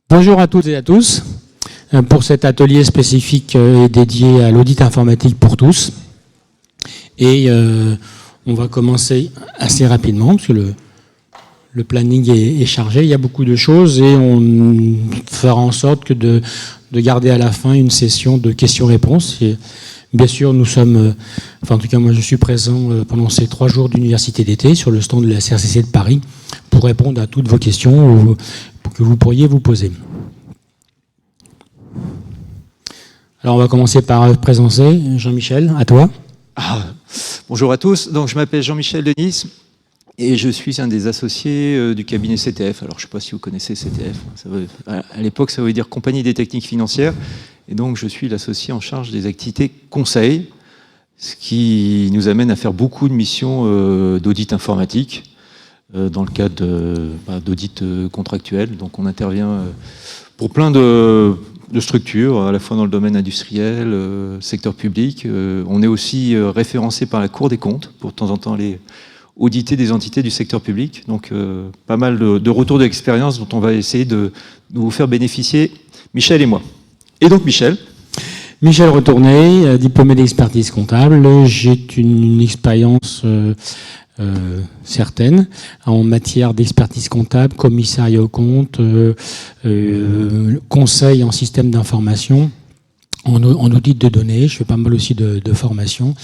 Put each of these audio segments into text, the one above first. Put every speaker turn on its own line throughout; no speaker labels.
Bonjour à toutes et à tous pour cet atelier spécifique dédié à l'audit informatique pour tous. Et on va commencer assez rapidement parce que le planning est chargé, il y a beaucoup de choses et on fera en sorte que de garder à la fin une session de questions-réponses. Bien sûr, nous sommes, en tout cas moi je suis présent pendant ces 3 jours d'université d'été sur le stand de la CRCC de Paris pour répondre à toutes vos questions que vous pourriez vous poser. Alors on va commencer par présenter Jean-Michel, à toi.
Bonjour à tous, donc je m'appelle Jean-Michel Denis et je suis un des associés du cabinet CTF. Alors je ne sais pas si vous connaissez CTF, à l'époque ça voulait dire Compagnie des techniques financières, et donc je suis l'associé en charge des activités conseil, ce qui nous amène à faire beaucoup de missions d'audit informatique dans le cadre d'audit contractuel. Donc on intervient pour plein de structures, à la fois dans le domaine industriel, secteur public. On est aussi référencé par la Cour des comptes pour de temps en temps aller auditer des entités du secteur public. Donc pas mal de retours d'expérience dont on va essayer de vous faire bénéficier, Michel et moi. Et donc Michel
Retourné, diplômé d'expertise comptable. J'ai une expérience certaines en matière d'expertise comptable, commissariat aux comptes, conseil en système d'information, en audit de données. Je fais pas mal aussi de formation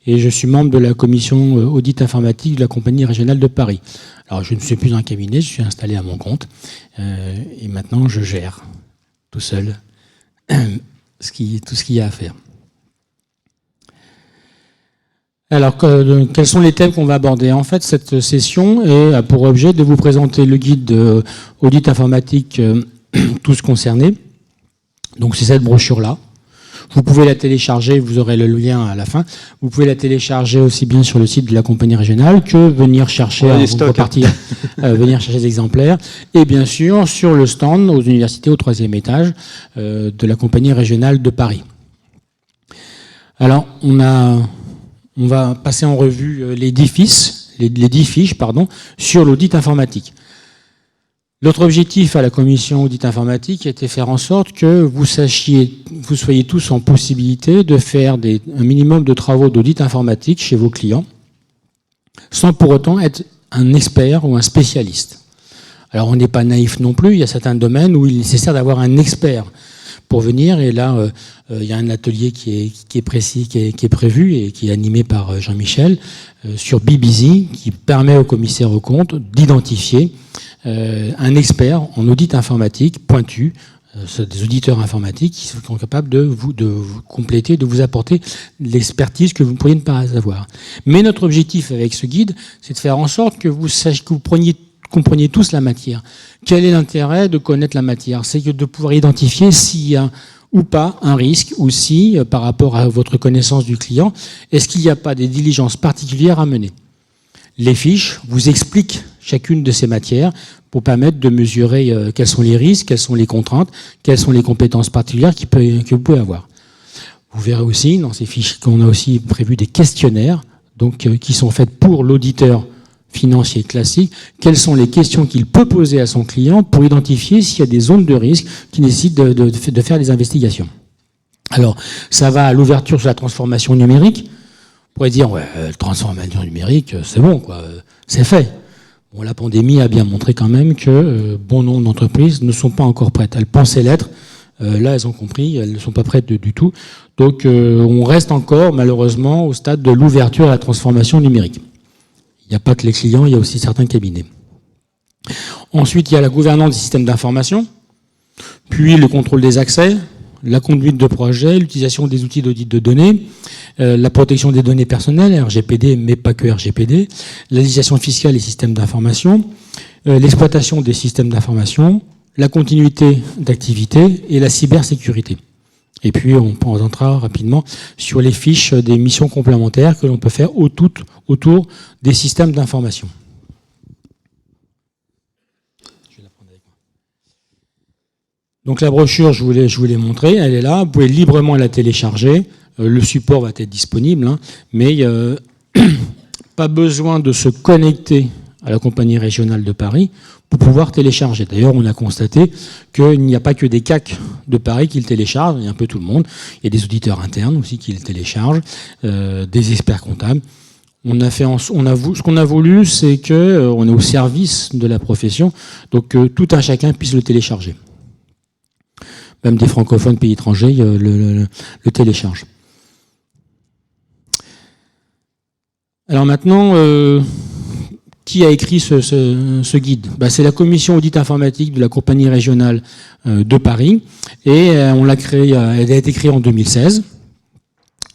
et je suis membre de la commission audit informatique de la compagnie régionale de Paris. Alors je ne suis plus dans un cabinet, je suis installé à mon compte et maintenant je gère tout seul tout ce qu'il y a à faire. Alors, quels sont les thèmes qu'on va aborder? En fait, cette session a pour objet de vous présenter le guide audit informatique tous concernés. Donc, c'est cette brochure-là. Vous pouvez la télécharger, vous aurez le lien à la fin. Vous pouvez la télécharger aussi bien sur le site de la compagnie régionale que venir chercher venir chercher des exemplaires. Et bien sûr, sur le stand aux universités au 3e étage de la compagnie régionale de Paris. Alors, on va passer en revue les 10 fiches sur l'audit informatique. Notre objectif à la commission audit informatique était de faire en sorte que vous soyez tous en possibilité de faire un minimum de travaux d'audit informatique chez vos clients, sans pour autant être un expert ou un spécialiste. Alors on n'est pas naïf non plus, il y a certains domaines où il est nécessaire d'avoir un expert pour venir, et là, il y a un atelier qui est précis, qui est prévu et qui est animé par Jean-Michel sur BeBusy, qui permet aux commissaires aux comptes d'identifier un expert en audit informatique pointu, des auditeurs informatiques qui sont capables de vous compléter, de vous apporter l'expertise que vous ne pourriez pas avoir. Mais notre objectif avec ce guide, c'est de faire en sorte que vous compreniez tous la matière. Quel est l'intérêt de connaître la matière? C'est de pouvoir identifier s'il y a ou pas un risque, ou si, par rapport à votre connaissance du client, est-ce qu'il n'y a pas des diligences particulières à mener. Les fiches vous expliquent chacune de ces matières pour permettre de mesurer quels sont les risques, quelles sont les contraintes, quelles sont les compétences particulières que vous pouvez avoir. Vous verrez aussi, dans ces fiches, qu'on a aussi prévu des questionnaires qui sont faits pour l'auditeur financier classique, quelles sont les questions qu'il peut poser à son client pour identifier s'il y a des zones de risque qui nécessitent de faire des investigations. Alors, ça va à l'ouverture sur la transformation numérique. On pourrait dire, transformation numérique, c'est bon, c'est fait. Bon, la pandémie a bien montré quand même que bon nombre d'entreprises ne sont pas encore prêtes. Elles pensaient l'être. Là, elles ont compris, elles ne sont pas prêtes du tout. Donc, on reste encore, malheureusement, au stade de l'ouverture à la transformation numérique. Il n'y a pas que les clients, il y a aussi certains cabinets. Ensuite, il y a la gouvernance des systèmes d'information, puis le contrôle des accès, la conduite de projet, l'utilisation des outils d'audit de données, la protection des données personnelles, RGPD, mais pas que RGPD, la législation fiscale et systèmes d'information, l'exploitation des systèmes d'information, la continuité d'activité et la cybersécurité. Et puis, on présentera rapidement sur les fiches des missions complémentaires que l'on peut faire autour des systèmes d'information. Je vais la prendre avec moi. Donc, la brochure, je vous l'ai montrée, elle est là. Vous pouvez librement la télécharger. Le support va être disponible, mais pas besoin de se connecter à la compagnie régionale de Paris pour pouvoir télécharger. D'ailleurs, on a constaté qu'il n'y a pas que des CAC de Paris qui le téléchargent, il y a un peu tout le monde. Il y a des auditeurs internes aussi qui le téléchargent, des experts comptables. Ce qu'on a voulu, c'est que on est au service de la profession, donc que tout un chacun puisse le télécharger. Même des francophones pays étrangers le téléchargent. Alors maintenant, qui a écrit ce guide? C'est la commission audit informatique de la compagnie régionale de Paris, et on l'a créée, elle a été créée en 2016.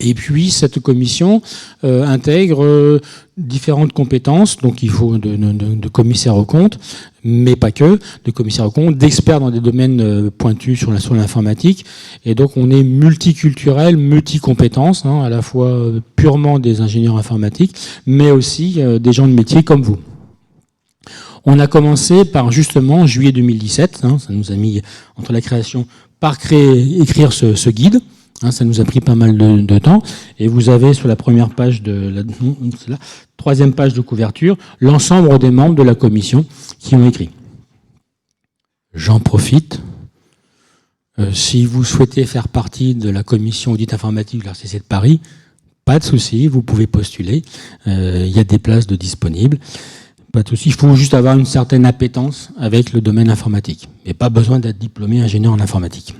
Et puis cette commission intègre différentes compétences, donc il faut de commissaires aux comptes, mais pas que, de commissaires aux comptes, d'experts dans des domaines pointus sur l'informatique, et donc on est multiculturel, multicompétences, à la fois purement des ingénieurs informatiques, mais aussi des gens de métier comme vous. On a commencé par justement juillet 2017, ça nous a mis entre la création, par écrire ce guide. Ça nous a pris pas mal de temps, et vous avez sur la première page troisième page de couverture, l'ensemble des membres de la commission qui ont écrit. J'en profite. Si vous souhaitez faire partie de la commission audit informatique de l'RCC de Paris, pas de souci, vous pouvez postuler. Il y a des places de disponibles. Pas de souci, il faut juste avoir une certaine appétence avec le domaine informatique, mais pas besoin d'être diplômé ingénieur en informatique.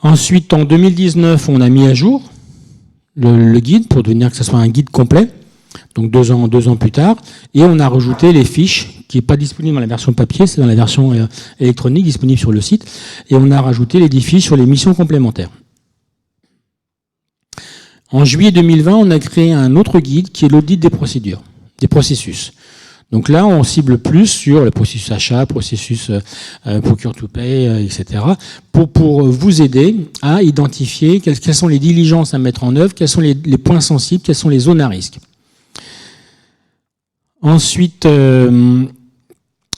Ensuite, en 2019, on a mis à jour le guide pour devenir que ce soit un guide complet, donc 2 ans plus tard, et on a rajouté les fiches, qui n'est pas disponible dans la version papier, c'est dans la version électronique disponible sur le site, et on a rajouté les 10 fiches sur les missions complémentaires. En juillet 2020, on a créé un autre guide qui est l'audit des procédures, des processus. Donc là, on cible plus sur le processus achat, processus procure to pay, etc. pour vous aider à identifier quelles sont les diligences à mettre en œuvre, quels sont les points sensibles, quelles sont les zones à risque. Ensuite,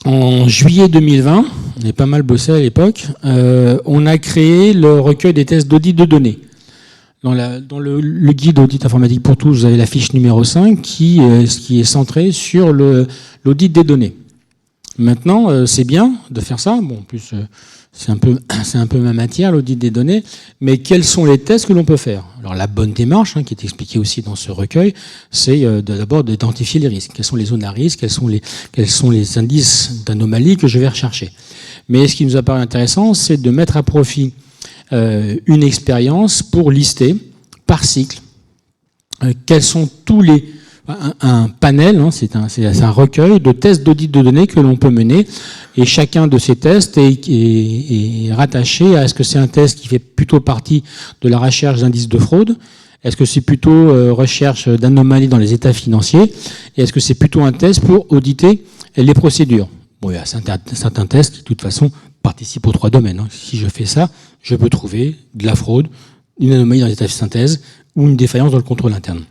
en juillet 2020, on a pas mal bossé à l'époque, on a créé le recueil des tests d'audit de données. Dans le guide audit informatique pour tous, vous avez la fiche numéro 5 qui est centrée sur l'audit des données. Maintenant, c'est bien de faire ça. Bon, en plus, c'est un peu ma matière, l'audit des données. Mais quels sont les tests que l'on peut faire? Alors, la bonne démarche, qui est expliquée aussi dans ce recueil, c'est d'abord d'identifier les risques. Quelles sont les zones à risque? Quels sont les indices d'anomalie que je vais rechercher? Mais ce qui nous apparaît intéressant, c'est de mettre à profit une expérience pour lister par cycle quels sont tous les un panel, c'est un recueil de tests d'audit de données que l'on peut mener, et chacun de ces tests est rattaché à est-ce que c'est un test qui fait plutôt partie de la recherche d'indices de fraude, est-ce que c'est plutôt recherche d'anomalies dans les états financiers, et est-ce que c'est plutôt un test pour auditer les procédures. Bon, il y a certains tests qui de toute façon participent aux 3 domaines. Si je fais ça, je peux trouver de la fraude, une anomalie dans l'état de synthèse ou une défaillance dans le contrôle interne.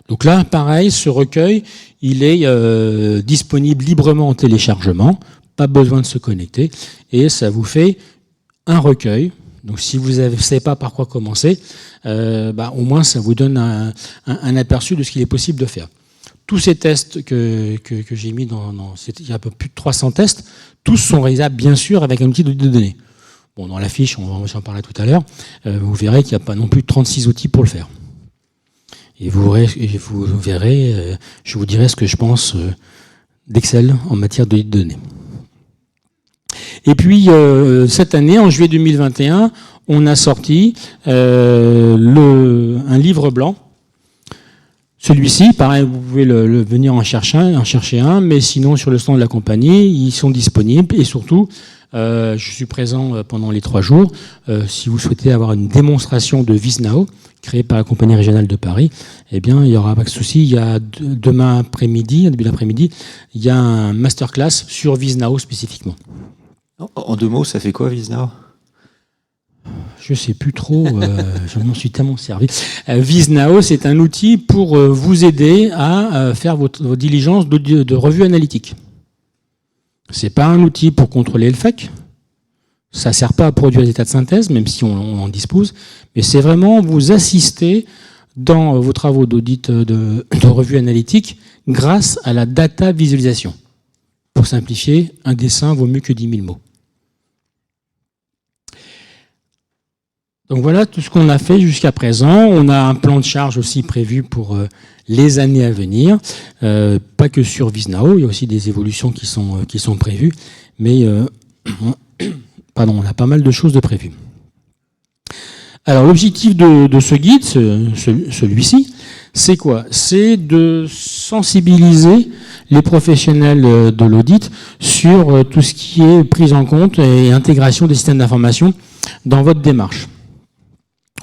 Donc là, pareil, ce recueil, il est disponible librement en téléchargement, pas besoin de se connecter, et ça vous fait un recueil. Donc si vous ne savez pas par quoi commencer, au moins ça vous donne un aperçu de ce qu'il est possible de faire. Tous ces tests que j'ai mis il y a un peu plus de 300 tests, tous sont réalisables bien sûr avec un outil d'audit de données. Bon, dans la fiche, on va en parler tout à l'heure, vous verrez qu'il n'y a pas non plus 36 outils pour le faire. Et vous verrez, je vous dirai ce que je pense d'Excel en matière d'audit de données. Et puis, cette année, en juillet 2021, on a sorti un livre blanc. Celui-ci, pareil, vous pouvez venir en chercher un, mais sinon, sur le stand de la compagnie, ils sont disponibles. Et surtout, je suis présent pendant les 3 jours. Si vous souhaitez avoir une démonstration de VizNow, créée par la compagnie régionale de Paris, eh bien, il n'y aura pas de souci. Il y a demain après-midi, début d'après-midi, il y a un masterclass sur VizNow spécifiquement.
En 2 mots, ça fait quoi, VizNow?
Je sais plus trop, je m'en suis tellement servi. VizNow, c'est un outil pour vous aider à faire vos diligences de revue analytique. C'est pas un outil pour contrôler le FEC. Ça sert pas à produire des états de synthèse, même si on en dispose. Mais c'est vraiment vous assister dans vos travaux d'audit de revue analytique grâce à la data visualisation. Pour simplifier, un dessin vaut mieux que 10 000 mots. Donc voilà tout ce qu'on a fait jusqu'à présent. On a un plan de charge aussi prévu pour les années à venir. Pas que sur Viznao, il y a aussi des évolutions qui sont prévues. Mais on a pas mal de choses de prévues. Alors l'objectif de ce guide, celui-ci, c'est quoi? C'est de sensibiliser les professionnels de l'audit sur tout ce qui est prise en compte et intégration des systèmes d'information dans votre démarche.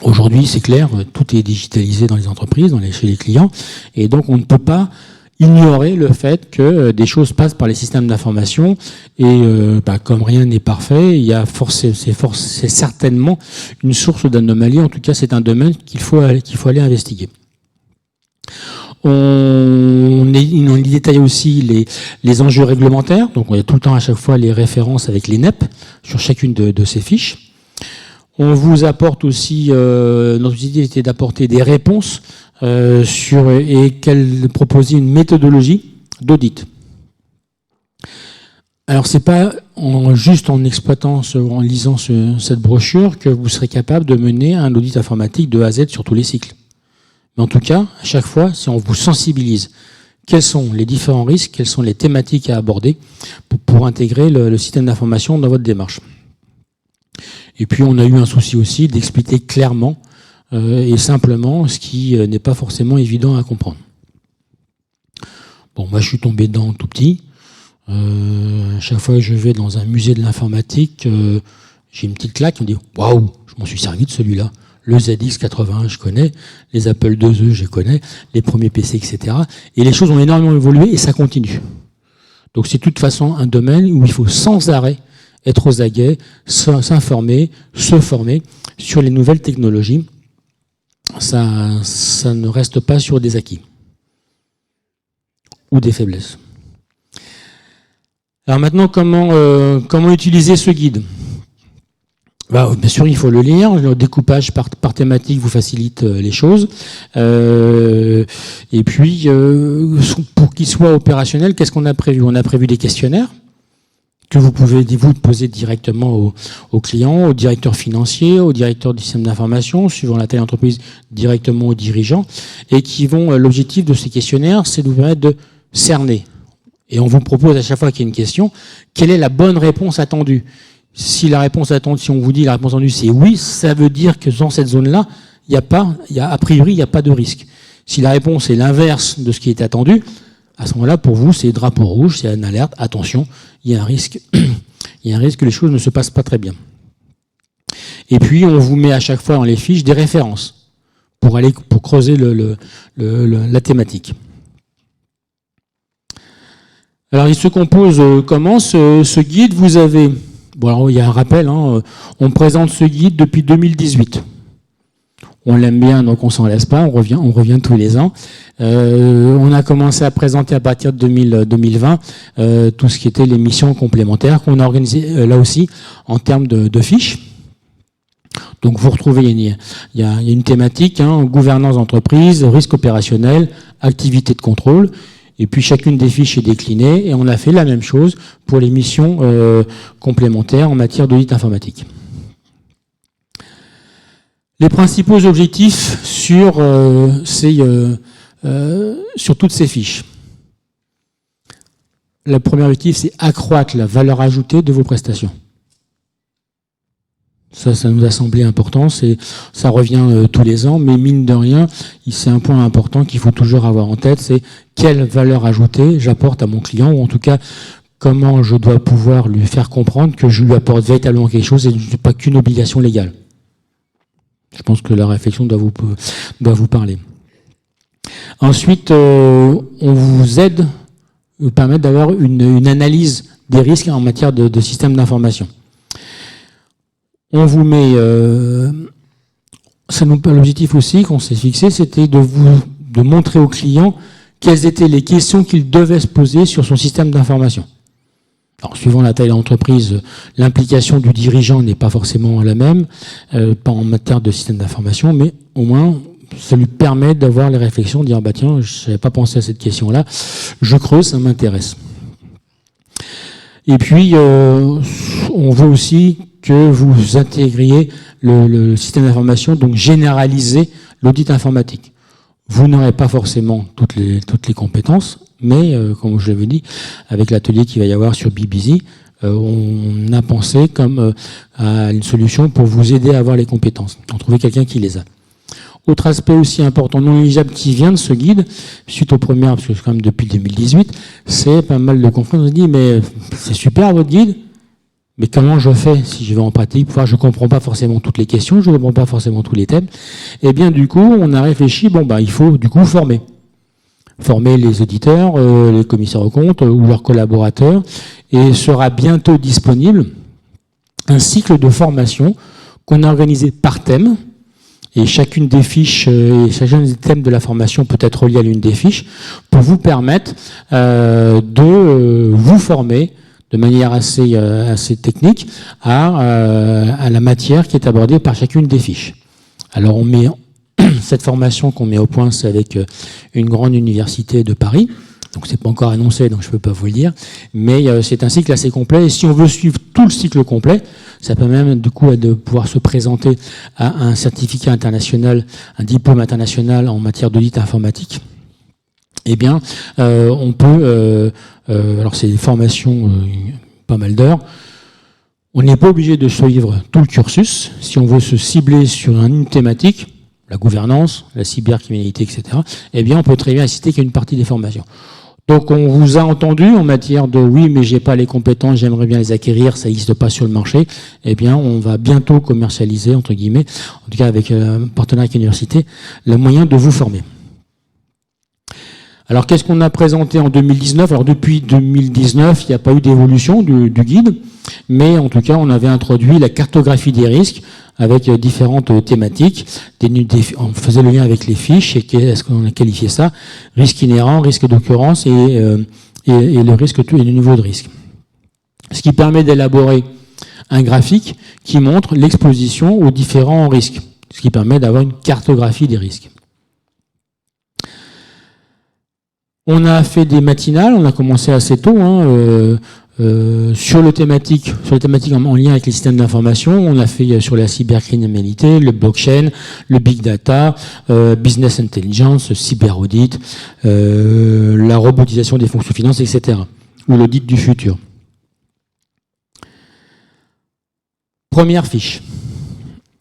Aujourd'hui, c'est clair, tout est digitalisé dans les entreprises, chez les clients, et donc on ne peut pas ignorer le fait que des choses passent par les systèmes d'information et comme rien n'est parfait, il y a c'est certainement une source d'anomalie. En tout cas, c'est un domaine qu'il faut aller investiguer. On y détaille aussi les enjeux réglementaires. Donc, on a tout le temps à chaque fois les références avec les NEP sur chacune de ces fiches. On vous apporte aussi, notre idée était d'apporter des réponses et proposer une méthodologie d'audit. Alors c'est pas juste en exploitant, en lisant cette brochure que vous serez capable de mener un audit informatique de A à Z sur tous les cycles. Mais en tout cas, à chaque fois, si on vous sensibilise, quels sont les différents risques, quelles sont les thématiques à aborder pour intégrer le système d'information dans votre démarche. Et puis on a eu un souci aussi d'expliquer clairement et simplement ce qui n'est pas forcément évident à comprendre. Bon, moi je suis tombé dedans tout petit. Chaque fois que je vais dans un musée de l'informatique, j'ai une petite claque, on me dit « Waouh, je m'en suis servi de celui-là ». Le ZX81, je connais, les Apple IIe, je connais, les premiers PC, etc. Et les choses ont énormément évolué et ça continue. Donc c'est de toute façon un domaine où il faut sans arrêt être aux aguets, s'informer, se former sur les nouvelles technologies. Ça ne reste pas sur des acquis ou des faiblesses. Alors maintenant, comment utiliser ce guide? Bien sûr, il faut le lire. Le découpage par thématique vous facilite les choses. Et puis, pour qu'il soit opérationnel, qu'est-ce qu'on a prévu? On a prévu des questionnaires que vous pouvez vous poser directement aux clients, aux directeurs financiers, aux directeurs du système d'information, suivant la taille d'entreprise, directement aux dirigeants, et qui vont, l'objectif de ces questionnaires, c'est de vous permettre de cerner. Et on vous propose à chaque fois qu'il y a une question, quelle est la bonne réponse attendue? Si la réponse attendue, si on vous dit la réponse attendue c'est oui, ça veut dire que dans cette zone-là, a priori, il n'y a pas de risque. Si la réponse est l'inverse de ce qui est attendu, à ce moment-là, pour vous, c'est drapeau rouge, c'est une alerte, attention, il y a un risque, il y a un risque que les choses ne se passent pas très bien. Et puis, on vous met à chaque fois dans les fiches des références pour creuser la thématique. Alors, il se compose comment ce guide? Vous avez, bon, alors, il y a un rappel, on présente ce guide depuis 2018. On l'aime bien, donc on s'en laisse pas, on revient tous les ans. On a commencé à présenter à partir de 2020 tout ce qui était les missions complémentaires qu'on a organisées là aussi en termes de fiches. Donc vous retrouvez, il y a une thématique, gouvernance d'entreprise, risque opérationnel, activité de contrôle. Et puis chacune des fiches est déclinée et on a fait la même chose pour les missions complémentaires en matière d'audit informatique. Les principaux objectifs sur toutes ces fiches. Le premier objectif, c'est accroître la valeur ajoutée de vos prestations. Ça nous a semblé important, ça revient tous les ans, mais mine de rien, c'est un point important qu'il faut toujours avoir en tête, c'est quelle valeur ajoutée j'apporte à mon client, ou en tout cas, comment je dois pouvoir lui faire comprendre que je lui apporte véritablement quelque chose et ce n'est pas qu'une obligation légale. Je pense que la réflexion doit vous parler. Ensuite, on vous aide, vous permet d'avoir une analyse des risques en matière de système d'information. On vous met, l'objectif aussi qu'on s'est fixé, c'était de montrer au client quelles étaient les questions qu'il devait se poser sur son système d'information. Alors, suivant la taille de l'entreprise, l'implication du dirigeant n'est pas forcément la même, pas en matière de système d'information, mais au moins, ça lui permet d'avoir les réflexions, de dire bah tiens, je n'avais pas pensé à cette question-là, je creuse, ça m'intéresse. Et puis, on veut aussi que vous intégriez le système d'information, donc généraliser l'audit informatique. Vous n'aurez pas forcément toutes les compétences, mais comme je l'avais dit, avec l'atelier qu'il va y avoir sur BeBusy, on a pensé comme à une solution pour vous aider à avoir les compétences, en trouver quelqu'un qui les a. Autre aspect aussi important non négligeable qui vient de ce guide, suite aux premières, parce que c'est quand même depuis 2018, c'est pas mal de confrères qui se disent mais c'est super votre guide, mais comment je fais si je vais en pratique? Je ne comprends pas forcément toutes les questions, je ne comprends pas forcément tous les thèmes. Et bien du coup, on a réfléchi, il faut du coup former. Former les auditeurs, les commissaires aux comptes ou leurs collaborateurs, et sera bientôt disponible un cycle de formation qu'on a organisé par thème. Et chacune des fiches et chacun des thèmes de la formation peut être relié à l'une des fiches pour vous permettre de vous former de manière assez technique à la matière qui est abordée par chacune des fiches. Alors on met cette formation qu'on met au point, c'est avec une grande université de Paris. Donc c'est pas encore annoncé, donc je peux pas vous le dire. Mais c'est un cycle assez complet. Et si on veut suivre tout le cycle complet, ça peut même du coup de pouvoir se présenter à un certificat international, un diplôme international en matière d'audit informatique. Eh bien, on peut. Alors c'est des formations, pas mal d'heures. On n'est pas obligé de suivre tout le cursus. Si on veut se cibler sur une thématique, la gouvernance, la cybercriminalité, etc., eh bien, on peut très bien assister qu'à une partie des formations. Donc, on vous a entendu en matière de oui, mais j'ai pas les compétences, j'aimerais bien les acquérir, ça n'existe pas sur le marché. Eh bien, on va bientôt commercialiser, entre guillemets, en tout cas avec un partenaire avec l'université, le moyen de vous former. Alors, qu'est-ce qu'on a présenté en 2019? Alors, depuis 2019, il n'y a pas eu d'évolution du guide, mais en tout cas, on avait introduit la cartographie des risques avec différentes thématiques. On faisait le lien avec les fiches et qu'est-ce qu'on a qualifié ça? Risque inhérent, risque d'occurrence et le risque et le niveau de risque. Ce qui permet d'élaborer un graphique qui montre l'exposition aux différents risques, ce qui permet d'avoir une cartographie des risques. On a fait des matinales, on a commencé assez tôt, sur les thématiques en lien avec les systèmes d'information. On a fait sur la cybercriminalité, le blockchain, le big data, business intelligence, cyberaudit, la robotisation des fonctions finances, etc. Ou l'audit du futur. Première fiche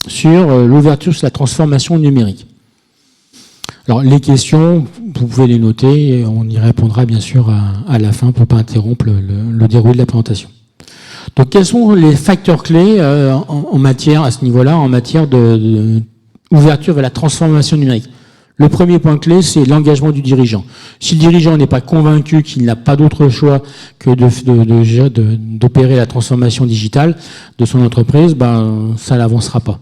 sur l'ouverture sur la transformation numérique. Alors, les questions, vous pouvez les noter, et on y répondra bien sûr à la fin pour ne pas interrompre le déroulé de la présentation. Donc, quels sont les facteurs clés en matière, à ce niveau-là, en matière d'ouverture vers la transformation numérique? Le premier point clé, c'est l'engagement du dirigeant. Si le dirigeant n'est pas convaincu qu'il n'a pas d'autre choix que d'opérer la transformation digitale de son entreprise, ça n'avancera pas.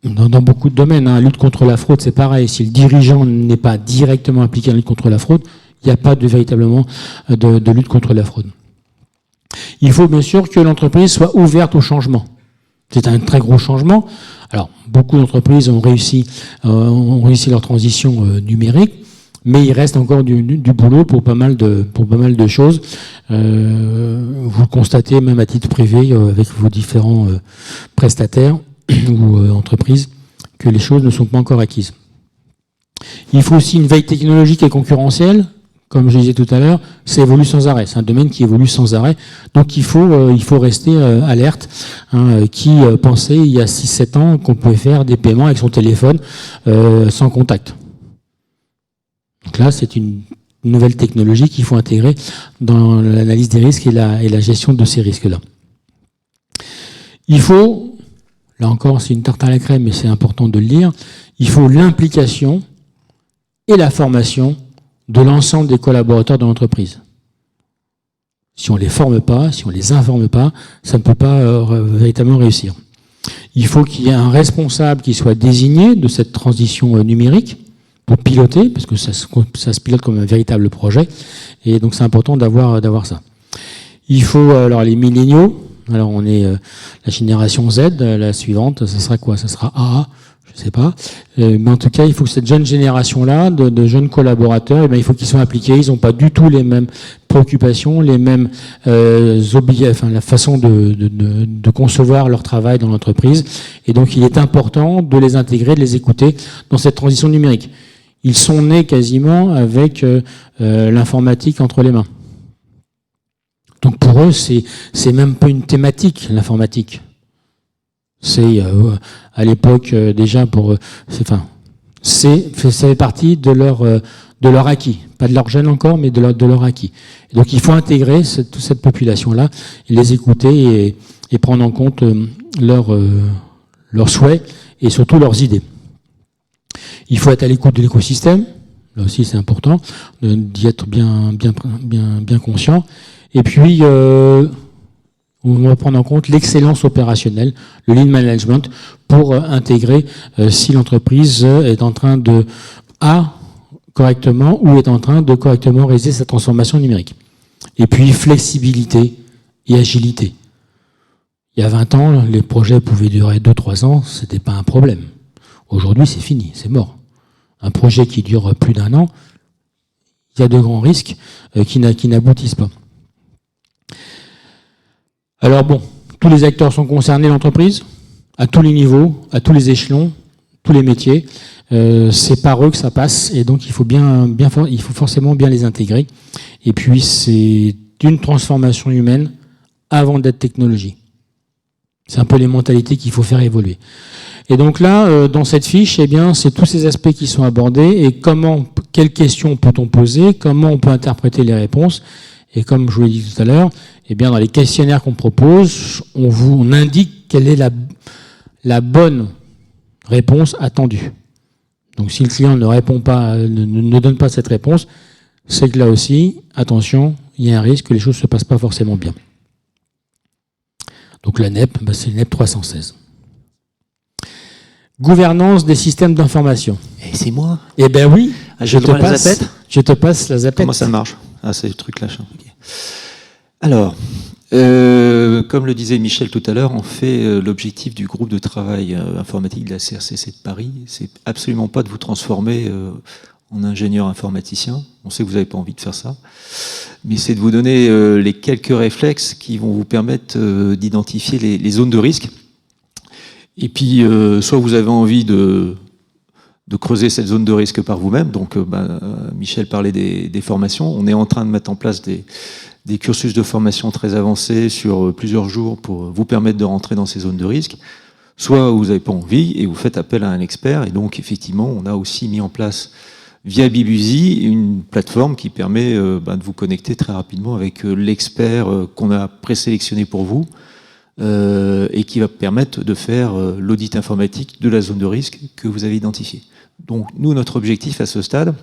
Dans beaucoup de domaines, la lutte contre la fraude, c'est pareil. Si le dirigeant n'est pas directement impliqué dans la lutte contre la fraude, il n'y a pas véritablement de lutte contre la fraude. Il faut bien sûr que l'entreprise soit ouverte au changement. C'est un très gros changement. Alors, beaucoup d'entreprises ont réussi leur transition numérique, mais il reste encore du boulot pour pas mal de choses. Vous le constatez même à titre privé avec vos différents prestataires ou entreprises, que les choses ne sont pas encore acquises. Il faut aussi une veille technologique et concurrentielle. Comme je disais tout à l'heure, ça évolue sans arrêt. C'est un domaine qui évolue sans arrêt. Donc il faut rester alerte. Qui pensait il y a 6-7 ans qu'on pouvait faire des paiements avec son téléphone sans contact. Donc là, c'est une nouvelle technologie qu'il faut intégrer dans l'analyse des risques et la gestion de ces risques-là. Il faut, là encore, c'est une tarte à la crème, mais c'est important de le dire, il faut l'implication et la formation de l'ensemble des collaborateurs de l'entreprise. Si on ne les forme pas, si on ne les informe pas, ça ne peut pas véritablement réussir. Il faut qu'il y ait un responsable qui soit désigné de cette transition numérique pour piloter, parce que ça se pilote comme un véritable projet, et donc c'est important d'avoir ça. Il faut, alors les milléniaux, alors on est la génération Z, la suivante, ça sera quoi? Ça sera AA, je sais pas. Mais en tout cas, il faut que cette jeune génération-là, de jeunes collaborateurs, il faut qu'ils soient impliqués. Ils n'ont pas du tout les mêmes préoccupations, les mêmes obligations, la façon de concevoir leur travail dans l'entreprise. Et donc, il est important de les intégrer, de les écouter dans cette transition numérique. Ils sont nés quasiment avec l'informatique entre les mains. Donc pour eux, c'est même pas une thématique, l'informatique. C'est à l'époque déjà ça fait partie de leur acquis, pas de leur gène encore, mais de leur acquis. Et donc il faut intégrer toute cette population-là, et les écouter et prendre en compte leurs souhaits et surtout leurs idées. Il faut être à l'écoute de l'écosystème, là aussi c'est important d'y être bien conscient. Et puis on va prendre en compte l'excellence opérationnelle, le lean management, pour intégrer si l'entreprise est en train de correctement ou est en train de correctement réaliser sa transformation numérique. Et puis flexibilité et agilité. Il y a 20 ans, les projets pouvaient durer 2-3 ans, c'était pas un problème. Aujourd'hui, c'est fini, c'est mort. Un projet qui dure plus d'1 an, il y a de grands risques qui n'aboutissent pas. Alors bon, tous les acteurs sont concernés, l'entreprise, à tous les niveaux, à tous les échelons, tous les métiers. C'est par eux que ça passe, et donc il faut forcément bien les intégrer. Et puis c'est une transformation humaine avant d'être technologie. C'est un peu les mentalités qu'il faut faire évoluer. Et donc là, dans cette fiche, eh bien, c'est tous ces aspects qui sont abordés et quelles questions peut-on poser, comment on peut interpréter les réponses. Et comme je vous l'ai dit tout à l'heure, eh bien, dans les questionnaires qu'on propose, on indique quelle est la bonne réponse attendue. Donc, si le client ne répond pas, ne donne pas cette réponse, c'est que là aussi, attention, il y a un risque que les choses ne se passent pas forcément bien. Donc la NEP, c'est le NEP 316. Gouvernance des systèmes d'information.
Et c'est moi.
Eh ben oui,
je te
passe la zapette.
Comment ça marche? Ah, c'est le truc là. Okay. Alors, comme le disait Michel tout à l'heure, on fait l'objectif du groupe de travail informatique de la CRCC de Paris, c'est absolument pas de vous transformer en ingénieur informaticien. On sait que vous n'avez pas envie de faire ça, mais c'est de vous donner les quelques réflexes qui vont vous permettre d'identifier les zones de risque. Et puis, soit vous avez envie de creuser cette zone de risque par vous-même. Donc, Michel parlait des formations. On est en train de mettre en place des cursus de formation très avancés sur plusieurs jours pour vous permettre de rentrer dans ces zones de risque. Soit vous n'avez pas envie et vous faites appel à un expert. Et donc, effectivement, on a aussi mis en place via Bibuzy une plateforme qui permet de vous connecter très rapidement avec l'expert qu'on a présélectionné pour vous et qui va permettre de faire l'audit informatique de la zone de risque que vous avez identifiée. Donc nous, notre objectif à ce stade,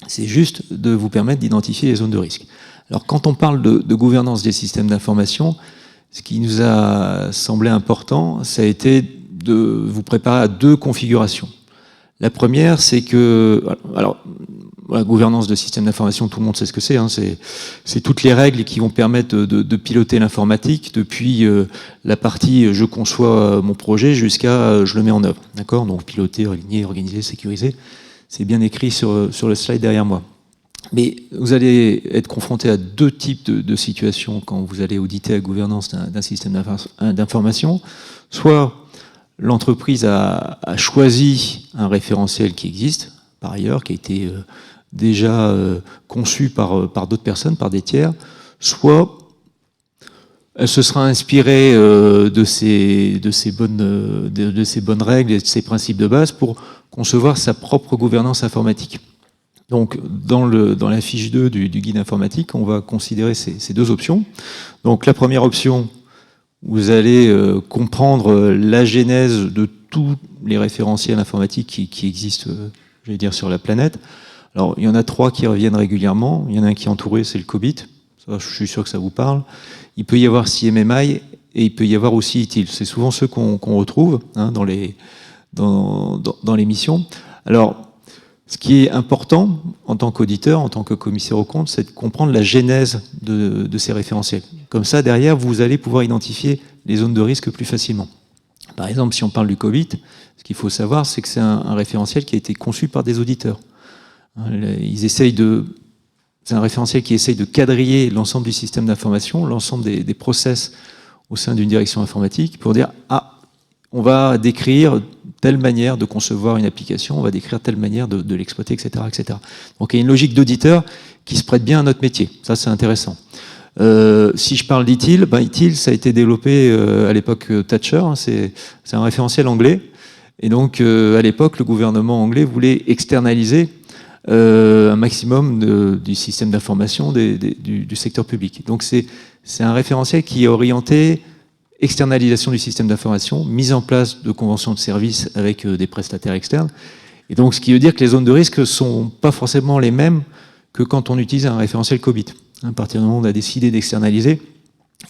c'est juste de vous permettre d'identifier les zones de risque. Alors quand on parle de gouvernance des systèmes d'information, ce qui nous a semblé important, ça a été de vous préparer à 2 configurations. La première, c'est que, alors, la gouvernance de système d'information, tout le monde sait ce que c'est, hein, c'est toutes les règles qui vont permettre de piloter l'informatique depuis la partie je conçois mon projet jusqu'à je le mets en œuvre, d'accord? Donc piloter, aligner, organiser, sécuriser, c'est bien écrit sur le slide derrière moi. Mais vous allez être confronté à 2 types de situations quand vous allez auditer la gouvernance d'un système d'information. Soit l'entreprise a choisi un référentiel qui existe, par ailleurs, qui a été déjà conçu par d'autres personnes, par des tiers, soit elle se sera inspirée de ces bonnes règles et de ces principes de base pour concevoir sa propre gouvernance informatique. Donc, dans la fiche 2 du guide informatique, on va considérer ces 2 options. Donc, la première option, vous allez comprendre la genèse de tous les référentiels informatiques qui existent, je vais dire, sur la planète. Alors, il y en a 3 qui reviennent régulièrement. Il y en a un qui est entouré, c'est le COBIT. Ça, je suis sûr que ça vous parle. Il peut y avoir CMMI et il peut y avoir aussi ITIL. C'est souvent ceux qu'on retrouve hein, dans les missions. Alors, ce qui est important en tant qu'auditeur, en tant que commissaire aux comptes, c'est de comprendre la genèse de ces référentiels. Comme ça, derrière, vous allez pouvoir identifier les zones de risque plus facilement. Par exemple, si on parle du COBIT, ce qu'il faut savoir, c'est que c'est un référentiel qui a été conçu par des auditeurs. C'est un référentiel qui essaye de quadriller l'ensemble du système d'information, l'ensemble des process au sein d'une direction informatique, pour dire « Ah, on va décrire telle manière de concevoir une application, on va décrire telle manière de l'exploiter, etc., etc. » Donc il y a une logique d'auditeur qui se prête bien à notre métier. Ça, c'est intéressant. Si je parle d'ITIL, ITIL, ça a été développé à l'époque Thatcher, hein, c'est un référentiel anglais. Et donc, à l'époque, le gouvernement anglais voulait externaliser un maximum du système d'information du secteur public. Donc, c'est un référentiel qui est orienté externalisation du système d'information, mise en place de conventions de services avec des prestataires externes. Et donc, ce qui veut dire que les zones de risque ne sont pas forcément les mêmes que quand on utilise un référentiel COBIT. À partir du moment où on a décidé d'externaliser,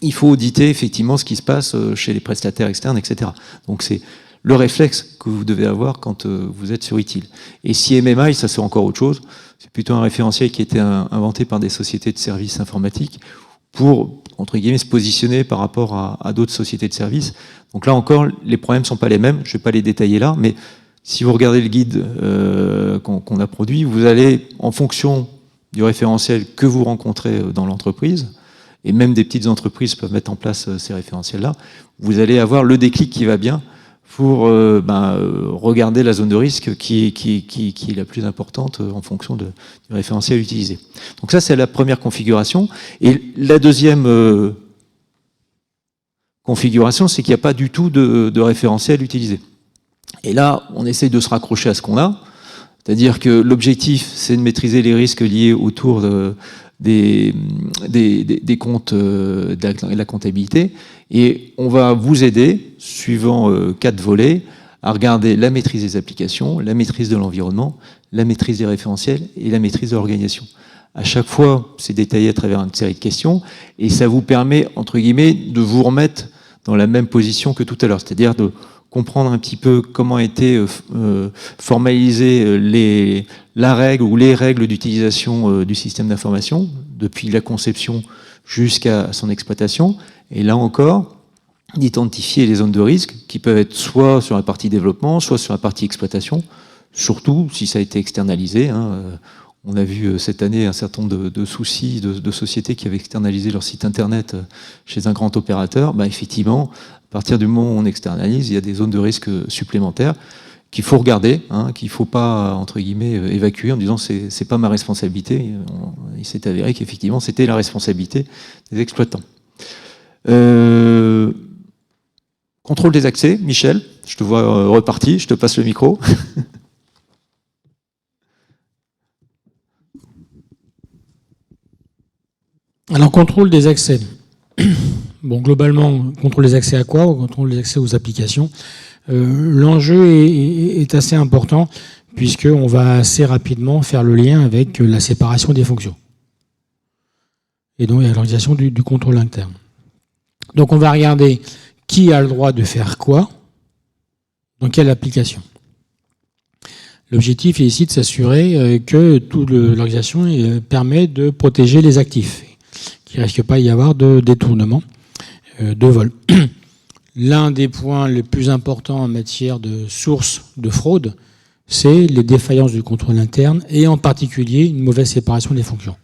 il faut auditer effectivement ce qui se passe chez les prestataires externes, etc. Donc c'est le réflexe que vous devez avoir quand vous êtes sur ITIL. Et CMMI, ça c'est encore autre chose. C'est plutôt un référentiel qui a été inventé par des sociétés de services informatiques pour, entre guillemets, se positionner par rapport à d'autres sociétés de services. Donc là encore, les problèmes ne sont pas les mêmes. Je ne vais pas les détailler là, mais si vous regardez le guide qu'on a produit, vous allez, en fonction du référentiel que vous rencontrez dans l'entreprise, et même des petites entreprises peuvent mettre en place ces référentiels-là, vous allez avoir le déclic qui va bien pour regarder la zone de risque qui est la plus importante en fonction du référentiel utilisé. Donc ça, c'est la première configuration. Et la deuxième configuration, c'est qu'il n'y a pas du tout de référentiel utilisé. Et là, on essaye de se raccrocher à ce qu'on a. C'est-à-dire que l'objectif, c'est de maîtriser les risques liés autour des comptes de la comptabilité. Et on va vous aider, suivant 4 volets, à regarder la maîtrise des applications, la maîtrise de l'environnement, la maîtrise des référentiels et la maîtrise de l'organisation. À chaque fois, c'est détaillé à travers une série de questions et ça vous permet, entre guillemets, de vous remettre dans la même position que tout à l'heure. C'est-à-dire de comprendre un petit peu comment a été formalisée la règle ou les règles d'utilisation du système d'information, depuis la conception jusqu'à son exploitation. Et là encore, d'identifier les zones de risque qui peuvent être soit sur la partie développement, soit sur la partie exploitation, surtout si ça a été externalisé. On a vu cette année un certain nombre de soucis de sociétés qui avaient externalisé leur site internet chez un grand opérateur. Effectivement, à partir du moment où on externalise, il y a des zones de risque supplémentaires qu'il faut regarder, qu'il ne faut pas, entre guillemets, évacuer en disant c'est pas ma responsabilité. Il s'est avéré qu'effectivement, c'était la responsabilité des exploitants. Contrôle des accès, Michel, je te vois reparti, je te passe le micro.
Alors, contrôle des accès. Bon, globalement, contrôle des accès à quoi? Contrôle des accès aux applications. L'enjeu est assez important puisqu'on va assez rapidement faire le lien avec la séparation des fonctions. Et donc, l'organisation du contrôle interne. Donc, on va regarder qui a le droit de faire quoi, dans quelle application. L'objectif est ici de s'assurer que toute l'organisation permet de protéger les actifs, qu'il ne risque pas y avoir de détournement, de vol. L'un des points les plus importants en matière de source de fraude, c'est les défaillances du contrôle interne et en particulier une mauvaise séparation des fonctions.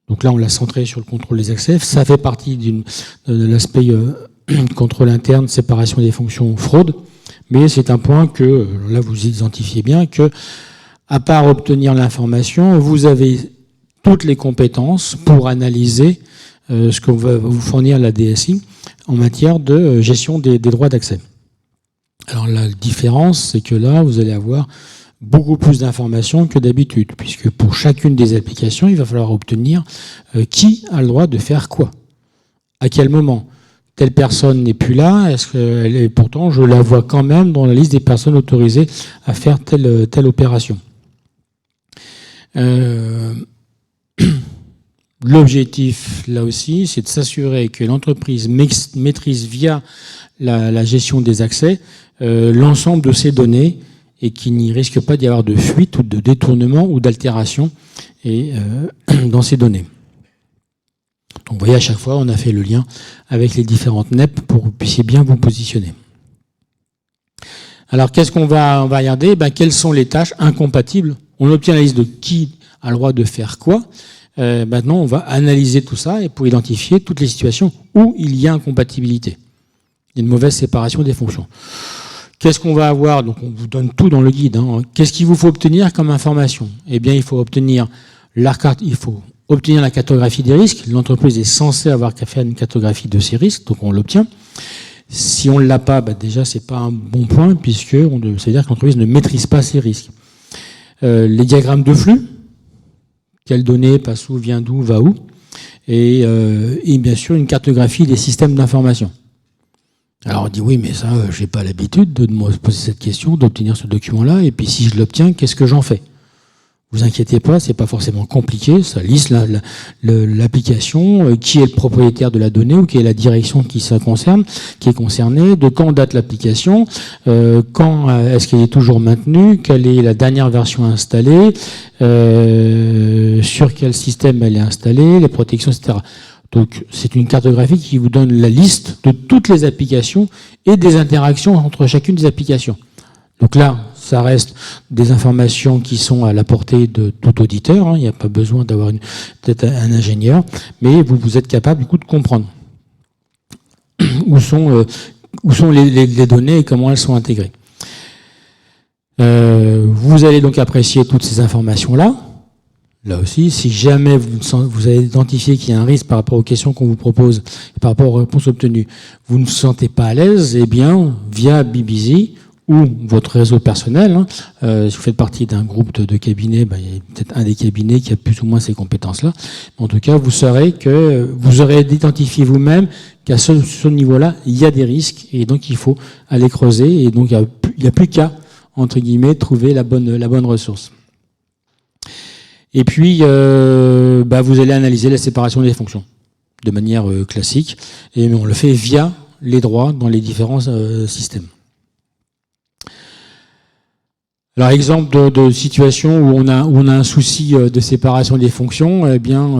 Donc là, on l'a centré sur le contrôle des accès. Ça fait partie de l'aspect contrôle interne, séparation des fonctions, fraude. Mais c'est un point que, là, vous identifiez bien, que, à part obtenir l'information, vous avez toutes les compétences pour analyser ce que va vous fournir la DSI en matière de gestion des droits d'accès. Alors la différence, c'est que là, vous allez avoir beaucoup plus d'informations que d'habitude, puisque pour chacune des applications, il va falloir obtenir qui a le droit de faire quoi, à quel moment. Telle personne n'est plus là, est-ce qu'elle est, pourtant je la vois quand même dans la liste des personnes autorisées à faire telle opération. L'objectif, là aussi, c'est de s'assurer que l'entreprise maîtrise via la gestion des accès l'ensemble de ces données et qu'il n'y risque pas d'y avoir de fuite ou de détournement ou d'altération dans ces données. Donc vous voyez, à chaque fois, on a fait le lien avec les différentes NEP pour que vous puissiez bien vous positionner. Alors, qu'est-ce qu'on va regarder? Quelles sont les tâches incompatibles? On obtient la liste de qui a le droit de faire quoi. Maintenant, on va analyser tout ça et pour identifier toutes les situations où il y a incompatibilité. Il y a une mauvaise séparation des fonctions. Qu'est-ce qu'on va avoir? Donc, on vous donne tout dans le guide. Hein. Qu'est-ce qu'il vous faut obtenir comme information? Eh bien, il faut obtenir la cartographie des risques. L'entreprise est censée avoir qu'à faire une cartographie de ces risques, donc on l'obtient. Si on ne l'a pas, déjà, c'est pas un bon point, puisque c'est-à-dire que l'entreprise ne maîtrise pas ces risques. Les diagrammes de flux, quelle donnée passe où, vient d'où, va où, et bien sûr une cartographie des systèmes d'information. Alors on dit oui, mais ça, j'ai pas l'habitude de me poser cette question, d'obtenir ce document-là, et puis si je l'obtiens, qu'est-ce que j'en fais? Vous inquiétez pas, c'est pas forcément compliqué, ça liste l'application, qui est le propriétaire de la donnée ou qui est la direction qui est concernée, de quand date l'application, quand est-ce qu'elle est toujours maintenue, quelle est la dernière version installée, sur quel système elle est installée, les protections, etc. Donc c'est une cartographie qui vous donne la liste de toutes les applications et des interactions entre chacune des applications. Donc là, ça reste des informations qui sont à la portée de tout auditeur. Hein. Il n'y a pas besoin d'avoir peut-être un ingénieur, mais vous êtes capable du coup de comprendre où sont les données et comment elles sont intégrées. Vous allez donc apprécier toutes ces informations-là. Là aussi, si jamais vous avez identifié qu'il y a un risque par rapport aux questions qu'on vous propose, par rapport aux réponses obtenues, vous ne vous sentez pas à l'aise, eh bien, via BeBusy, ou votre réseau personnel, hein, si vous faites partie d'un groupe de cabinets, il y a peut-être un des cabinets qui a plus ou moins ces compétences-là. En tout cas, vous saurez que vous aurez identifié vous-même qu'à ce niveau-là, il y a des risques et donc il faut aller creuser et donc il n'y a plus qu'à, entre guillemets, trouver la bonne ressource. Et puis, vous allez analyser la séparation des fonctions de manière classique et on le fait via les droits dans les différents systèmes. Alors, exemple de situation où on a un souci de séparation des fonctions, eh bien,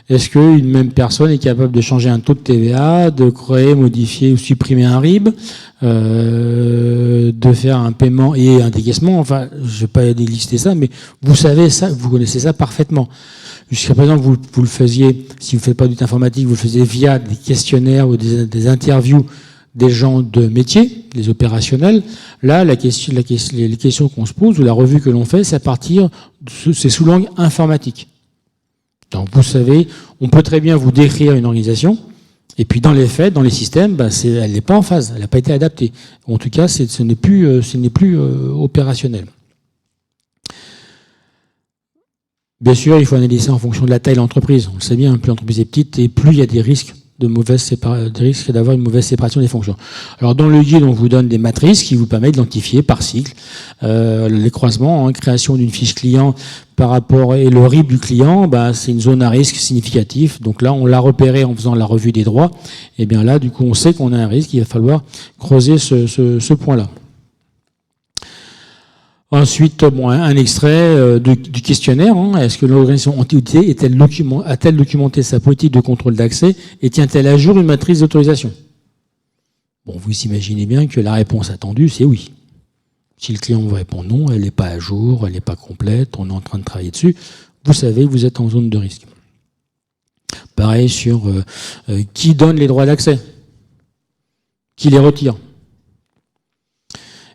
est-ce qu'une même personne est capable de changer un taux de TVA, de créer, modifier ou supprimer un RIB, de faire un paiement et un décaissement? Enfin, je ne vais pas lister ça, mais vous savez ça, vous connaissez ça parfaitement. Jusqu'à présent, vous le faisiez, si vous ne faites pas d'audit informatique, vous le faisiez via des questionnaires ou des interviews des gens de métier, les opérationnels. Là, les questions qu'on se pose ou la revue que l'on fait, c'est sous langue informatique. Donc, vous savez, on peut très bien vous décrire une organisation, et puis dans les faits, dans les systèmes, elle n'est pas en phase, elle n'a pas été adaptée. En tout cas, ce n'est plus opérationnel. Bien sûr, il faut analyser en fonction de la taille de l'entreprise. On le sait bien, plus l'entreprise est petite et plus il y a des risques d'avoir une mauvaise séparation des fonctions. Alors dans le guide, on vous donne des matrices qui vous permettent d'identifier par cycle les croisements, création d'une fiche client par rapport et le RIB du client, c'est une zone à risque significatif. Donc là, on l'a repéré en faisant la revue des droits. Et bien là, du coup, on sait qu'on a un risque. Il va falloir creuser ce point-là. Ensuite, un extrait du questionnaire. Est-ce que l'organisation anti-auditée a-t-elle documenté sa politique de contrôle d'accès et tient-elle à jour une matrice d'autorisation? Vous imaginez bien que la réponse attendue, c'est oui. Si le client vous répond non, elle n'est pas à jour, elle n'est pas complète, on est en train de travailler dessus, vous savez que vous êtes en zone de risque. Pareil sur qui donne les droits d'accès, qui les retire,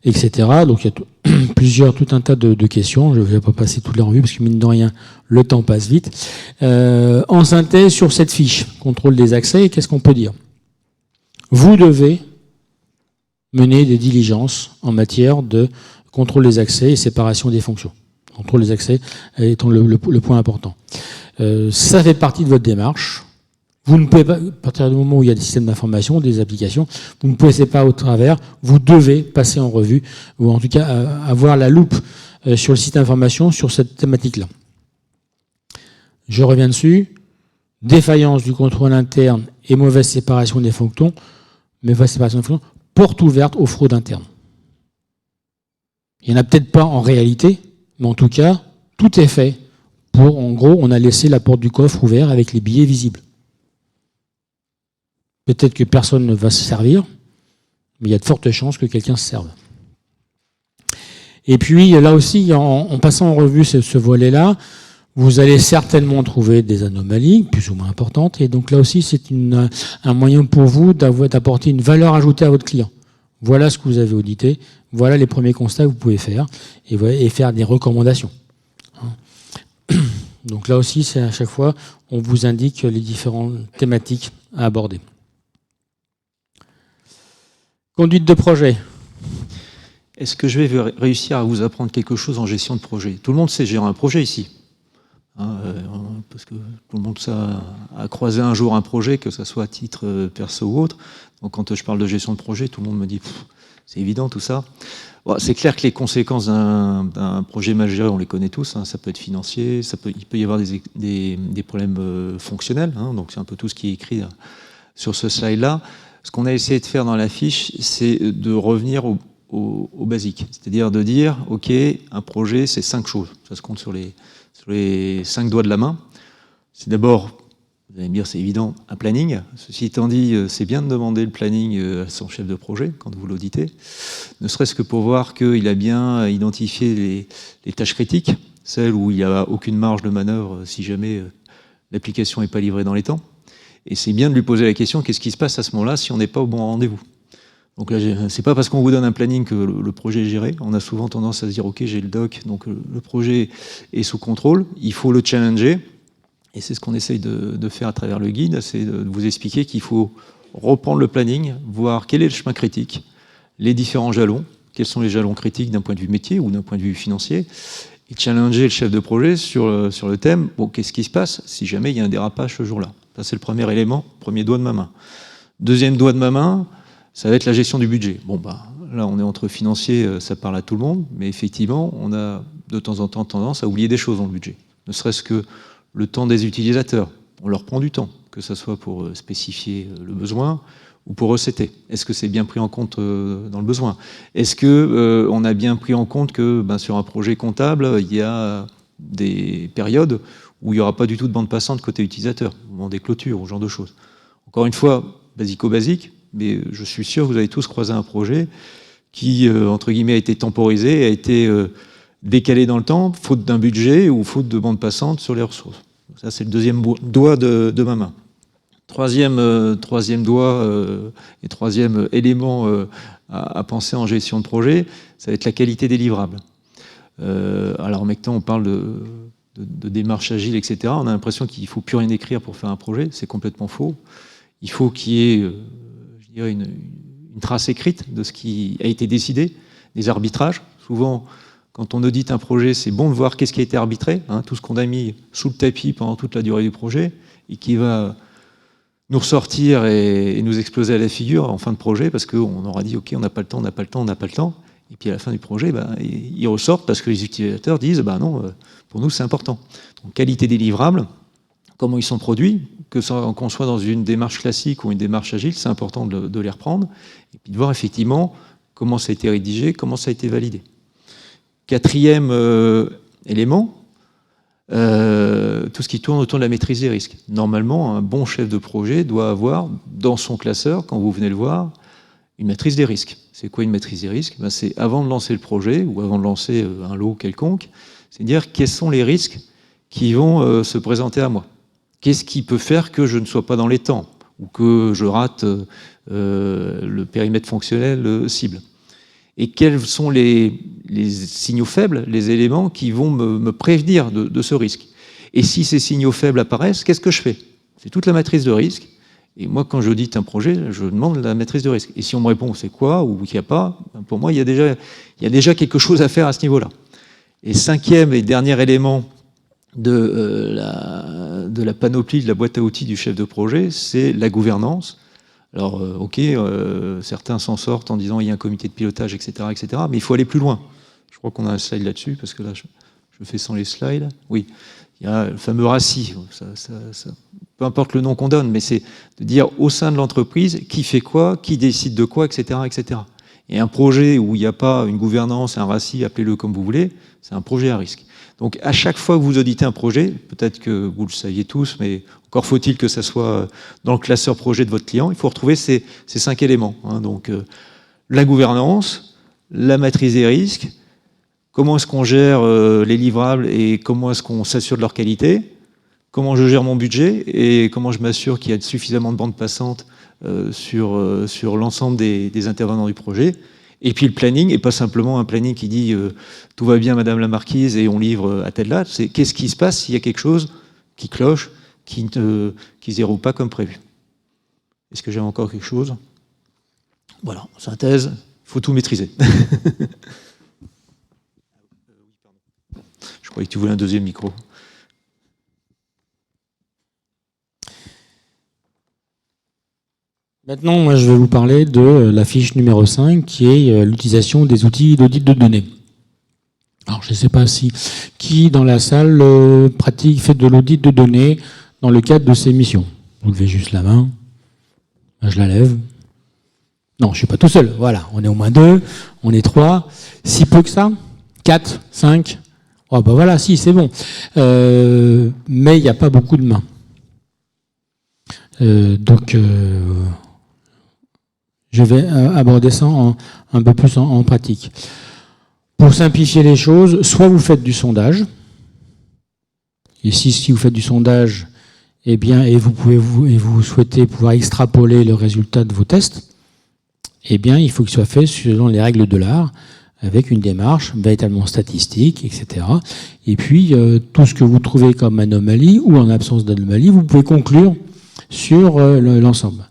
etc. Donc il y a tout un tas de questions. Je ne vais pas passer toutes les revues parce que mine de rien, le temps passe vite. En synthèse, sur cette fiche, contrôle des accès, qu'est-ce qu'on peut dire? Vous devez mener des diligences en matière de contrôle des accès et séparation des fonctions. Contrôle des accès étant le point important. Ça fait partie de votre démarche. Vous ne pouvez pas, à partir du moment où il y a des systèmes d'information, des applications, vous ne pouvez pas au travers, vous devez passer en revue, ou en tout cas avoir la loupe sur le site d'information sur cette thématique-là. Je reviens dessus. Défaillance du contrôle interne et mauvaise séparation des fonctions, porte ouverte aux fraudes internes. Il n'y en a peut-être pas en réalité, mais en tout cas, tout est fait pour, en gros, on a laissé la porte du coffre ouverte avec les billets visibles. Peut-être que personne ne va se servir, mais il y a de fortes chances que quelqu'un se serve. Et puis là aussi, en passant en revue ce volet-là, vous allez certainement trouver des anomalies plus ou moins importantes. Et donc là aussi, c'est un moyen pour vous d'apporter une valeur ajoutée à votre client. Voilà ce que vous avez audité. Voilà les premiers constats que vous pouvez faire et faire des recommandations. Donc là aussi, c'est à chaque fois, on vous indique les différentes thématiques à aborder. Conduite de projet.
Est-ce que je vais réussir à vous apprendre quelque chose en gestion de projet? Tout le monde sait gérer un projet ici. Parce que tout le monde a croisé un jour un projet, que ce soit à titre perso ou autre. Donc quand je parle de gestion de projet, tout le monde me dit c'est évident tout ça. Bon, c'est clair que les conséquences d'un projet mal géré, on les connaît tous. Ça peut être financier, il peut y avoir des problèmes fonctionnels. Donc c'est un peu tout ce qui est écrit sur ce slide-là. Ce qu'on a essayé de faire dans la fiche, c'est de revenir au basique. C'est-à-dire de dire, OK, un projet, c'est 5 choses. Ça se compte sur les 5 doigts de la main. C'est d'abord, vous allez me dire, c'est évident, un planning. Ceci étant dit, c'est bien de demander le planning à son chef de projet quand vous l'auditez, ne serait-ce que pour voir qu'il a bien identifié les tâches critiques, celles où il n'y a aucune marge de manœuvre si jamais l'application n'est pas livrée dans les temps. Et c'est bien de lui poser la question, qu'est-ce qui se passe à ce moment-là si on n'est pas au bon rendez-vous? Donc là, c'est pas parce qu'on vous donne un planning que le projet est géré. On a souvent tendance à se dire, OK, j'ai le doc, donc le projet est sous contrôle. Il faut le challenger. Et c'est ce qu'on essaye de faire à travers le guide, c'est de vous expliquer qu'il faut reprendre le planning, voir quel est le chemin critique, les différents jalons, quels sont les jalons critiques d'un point de vue métier ou d'un point de vue financier, et challenger le chef de projet sur le thème, bon, qu'est-ce qui se passe si jamais il y a un dérapage ce jour-là? Ça, c'est le premier élément, premier doigt de ma main. Deuxième doigt de ma main, ça va être la gestion du budget. Bon, là, on est entre financiers, ça parle à tout le monde, mais effectivement, on a de temps en temps tendance à oublier des choses dans le budget. Ne serait-ce que le temps des utilisateurs. On leur prend du temps, que ce soit pour spécifier le besoin ou pour recéter. Est-ce que c'est bien pris en compte dans le besoin? Est-ce que on a bien pris en compte que sur un projet comptable, il y a des périodes où il n'y aura pas du tout de bande passante côté utilisateur, au moment des clôtures, ou ce genre de choses. Encore une fois, basico-basique, mais je suis sûr que vous avez tous croisé un projet qui, entre guillemets, a été temporisé, a été décalé dans le temps, faute d'un budget ou faute de bande passante sur les ressources. Ça, c'est le deuxième doigt de ma main. Troisième doigt et troisième élément à penser en gestion de projet, ça va être la qualité des livrables. Alors maintenant, on parle de démarche agile, etc. On a l'impression qu'il ne faut plus rien écrire pour faire un projet. C'est complètement faux. Il faut qu'il y ait je dirais une trace écrite de ce qui a été décidé, des arbitrages. Souvent, quand on audite un projet, c'est bon de voir qu'est-ce qui a été arbitré, tout ce qu'on a mis sous le tapis pendant toute la durée du projet et qui va nous ressortir et nous exploser à la figure en fin de projet parce qu'on aura dit OK, on n'a pas le temps, on n'a pas le temps, on n'a pas le temps. Et puis à la fin du projet, ils ressortent parce que les utilisateurs disent non, pour nous c'est important. Donc qualité des livrables, comment ils sont produits, qu'on soit dans une démarche classique ou une démarche agile, c'est important de les reprendre et puis de voir effectivement comment ça a été rédigé, comment ça a été validé. Quatrième élément, tout ce qui tourne autour de la maîtrise des risques. Normalement, un bon chef de projet doit avoir dans son classeur, quand vous venez le voir, une maîtrise des risques. C'est quoi une maîtrise des risques? C'est avant de lancer le projet ou avant de lancer un lot quelconque, c'est dire quels sont les risques qui vont se présenter à moi. Qu'est-ce qui peut faire que je ne sois pas dans les temps ou que je rate le périmètre fonctionnel cible? Et quels sont les signaux faibles, les éléments qui vont me prévenir de ce risque? Et si ces signaux faibles apparaissent, qu'est-ce que je fais? C'est toute la maîtrise de risque. Et moi, quand j'audite un projet, je demande la maîtrise de risque. Et si on me répond c'est quoi ou qu'il n'y a pas, pour moi, il y a déjà quelque chose à faire à ce niveau-là. Et cinquième et dernier élément de la panoplie, de la boîte à outils du chef de projet, c'est la gouvernance. Alors, OK, certains s'en sortent en disant il y a un comité de pilotage, etc., mais il faut aller plus loin. Je crois qu'on a un slide là-dessus, parce que là, je fais sans les slides. Oui, il y a le fameux RACI. Peu importe le nom qu'on donne, mais c'est de dire au sein de l'entreprise qui fait quoi, qui décide de quoi, etc., etc. Et un projet où il n'y a pas une gouvernance, un RACI, appelez-le comme vous voulez, c'est un projet à risque. Donc à chaque fois que vous auditez un projet, peut-être que vous le saviez tous, mais encore faut-il que ça soit dans le classeur projet de votre client, il faut retrouver ces 5 éléments. Donc la gouvernance, la maîtrise des risques,
comment est-ce qu'on gère les livrables et comment est-ce qu'on s'assure de leur qualité, comment je gère mon budget et comment je m'assure qu'il y a suffisamment de bandes passantes sur l'ensemble des intervenants du projet. Et puis le planning, et pas simplement un planning qui dit tout va bien Madame la Marquise et on livre à telle date, c'est qu'est-ce qui se passe s'il y a quelque chose qui cloche, qui ne se déroule pas comme prévu. Est-ce que j'ai encore quelque chose? Voilà, en synthèse, il faut tout maîtriser. Je croyais que tu voulais un deuxième micro.
Maintenant, moi, je vais vous parler de la fiche numéro 5, qui est l'utilisation des outils d'audit de données. Alors, je ne sais pas si qui dans la salle fait de l'audit de données dans le cadre de ses missions. Vous levez juste la main. Je la lève. Non, je ne suis pas tout seul. Voilà, on est au moins 2, on est 3. Si peu que ça, 4, 5. Oh, ben voilà, si, c'est bon. Mais il n'y a pas beaucoup de mains. Donc, je vais aborder ça un peu plus en pratique. Pour simplifier les choses, soit vous faites du sondage, et si vous faites du sondage, eh bien, et vous souhaitez pouvoir extrapoler le résultat de vos tests, eh bien, il faut qu'il soit fait selon les règles de l'art, avec une démarche véritablement statistique, etc. Et puis, tout ce que vous trouvez comme anomalie, ou en absence d'anomalie, vous pouvez conclure sur l'ensemble.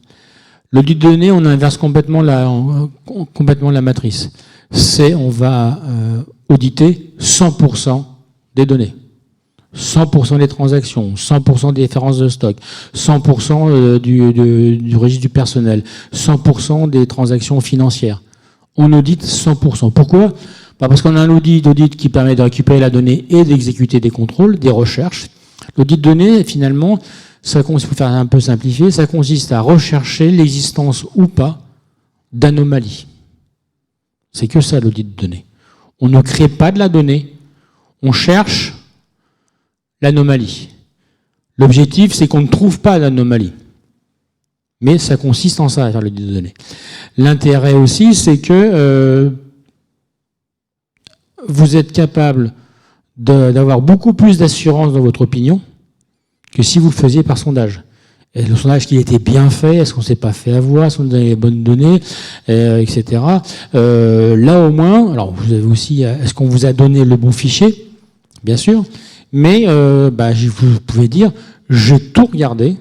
L'audit de données, on inverse complètement la matrice. On va auditer 100% des données, 100% des transactions, 100% des différences de stock, 100% du registre du personnel, 100% des transactions financières. On audite 100%. Pourquoi? Parce qu'on a un audit qui permet de récupérer la donnée et d'exécuter des contrôles, des recherches. L'audit de données, finalement, ça consiste, pour faire un peu simplifié, ça consiste à rechercher l'existence ou pas d'anomalies. C'est que ça, l'audit de données. On ne crée pas de la donnée, on cherche l'anomalie. L'objectif, c'est qu'on ne trouve pas d'anomalie. Mais ça consiste en ça, à faire l'audit de données. L'intérêt aussi, c'est que vous êtes capable d'avoir beaucoup plus d'assurance dans votre opinion que si vous le faisiez par sondage. Et le sondage qui était bien fait, est-ce qu'on ne s'est pas fait avoir, est-ce qu'on a les bonnes données, etc. Là au moins, alors vous avez aussi, est-ce qu'on vous a donné le bon fichier? Bien sûr, mais vous pouvez dire, j'ai tout regardé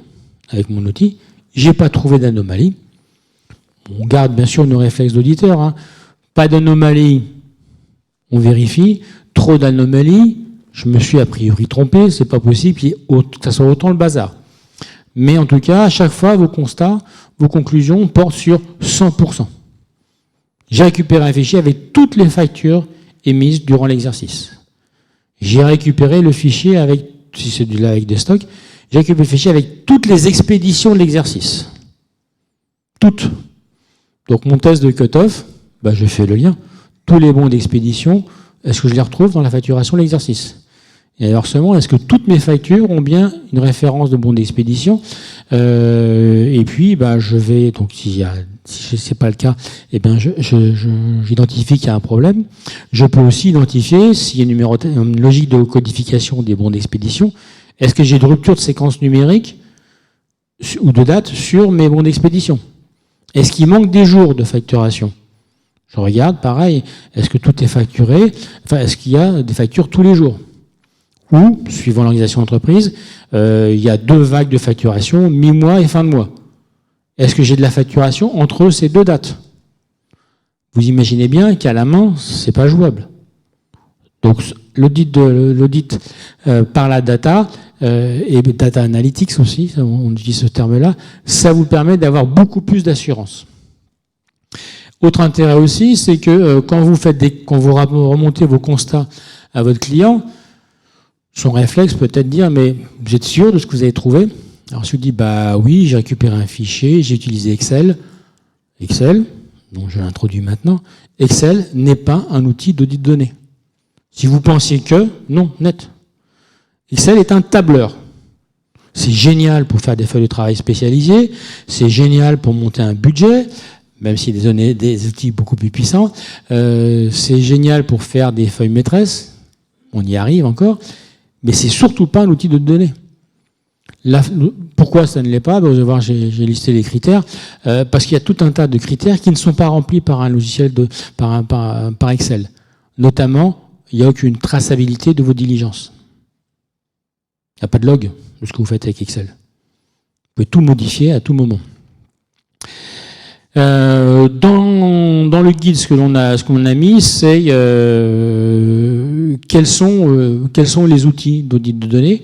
avec mon outil, j'ai pas trouvé d'anomalie. On garde bien sûr nos réflexes d'auditeur, hein. Pas d'anomalie, on vérifie. Trop d'anomalies, je me suis a priori trompé, c'est pas possible que ça soit autant le bazar. Mais en tout cas, à chaque fois, vos constats, vos conclusions portent sur 100%. J'ai récupéré un fichier avec toutes les factures émises durant l'exercice. J'ai récupéré le fichier avec, si c'est avec des stocks, j'ai récupéré le fichier avec toutes les expéditions de l'exercice. Toutes. Donc mon test de cut-off, je fais le lien. Tous les bons d'expédition, est-ce que je les retrouve dans la facturation de l'exercice? Et alors seulement, est-ce que toutes mes factures ont bien une référence de bon d'expédition? Et puis, je vais, donc si c'est pas le cas, eh bien, j'identifie qu'il y a un problème. Je peux aussi identifier s'il y a une logique de codification des bons d'expédition. Est-ce que j'ai de rupture de séquence numérique ou de date sur mes bons d'expédition? Est-ce qu'il manque des jours de facturation? Je regarde, pareil, est-ce que tout est facturé? Enfin, est-ce qu'il y a des factures tous les jours? Ou, suivant l'organisation d'entreprise, il y a 2 vagues de facturation, mi-mois et fin de mois. Est-ce que j'ai de la facturation entre ces 2 dates? Vous imaginez bien qu'à la main, c'est pas jouable. Donc, l'audit par la data, et data analytics aussi, on utilise ce terme-là, ça vous permet d'avoir beaucoup plus d'assurance. Autre intérêt aussi, c'est que quand vous remontez vos constats à votre client, son réflexe peut être dire, mais vous êtes sûr de ce que vous avez trouvé? Alors si vous dites, oui, j'ai récupéré un fichier, j'ai utilisé Excel, donc je l'introduis maintenant, Excel n'est pas un outil d'audit de données. Si vous pensiez que, non, net. Excel est un tableur. C'est génial pour faire des feuilles de travail spécialisées, c'est génial pour monter un budget, même s'il y a des outils beaucoup plus puissants. C'est génial pour faire des feuilles maîtresses, on y arrive encore, mais c'est surtout pas un outil de données. Là, pourquoi ça ne l'est pas? Vous allez voir, j'ai listé les critères, parce qu'il y a tout un tas de critères qui ne sont pas remplis par un logiciel, par Excel. Notamment, il n'y a aucune traçabilité de vos diligences. Il n'y a pas de log de ce que vous faites avec Excel. Vous pouvez tout modifier à tout moment. Dans le guide, ce qu'on a mis, c'est quels sont les outils d'audit de données,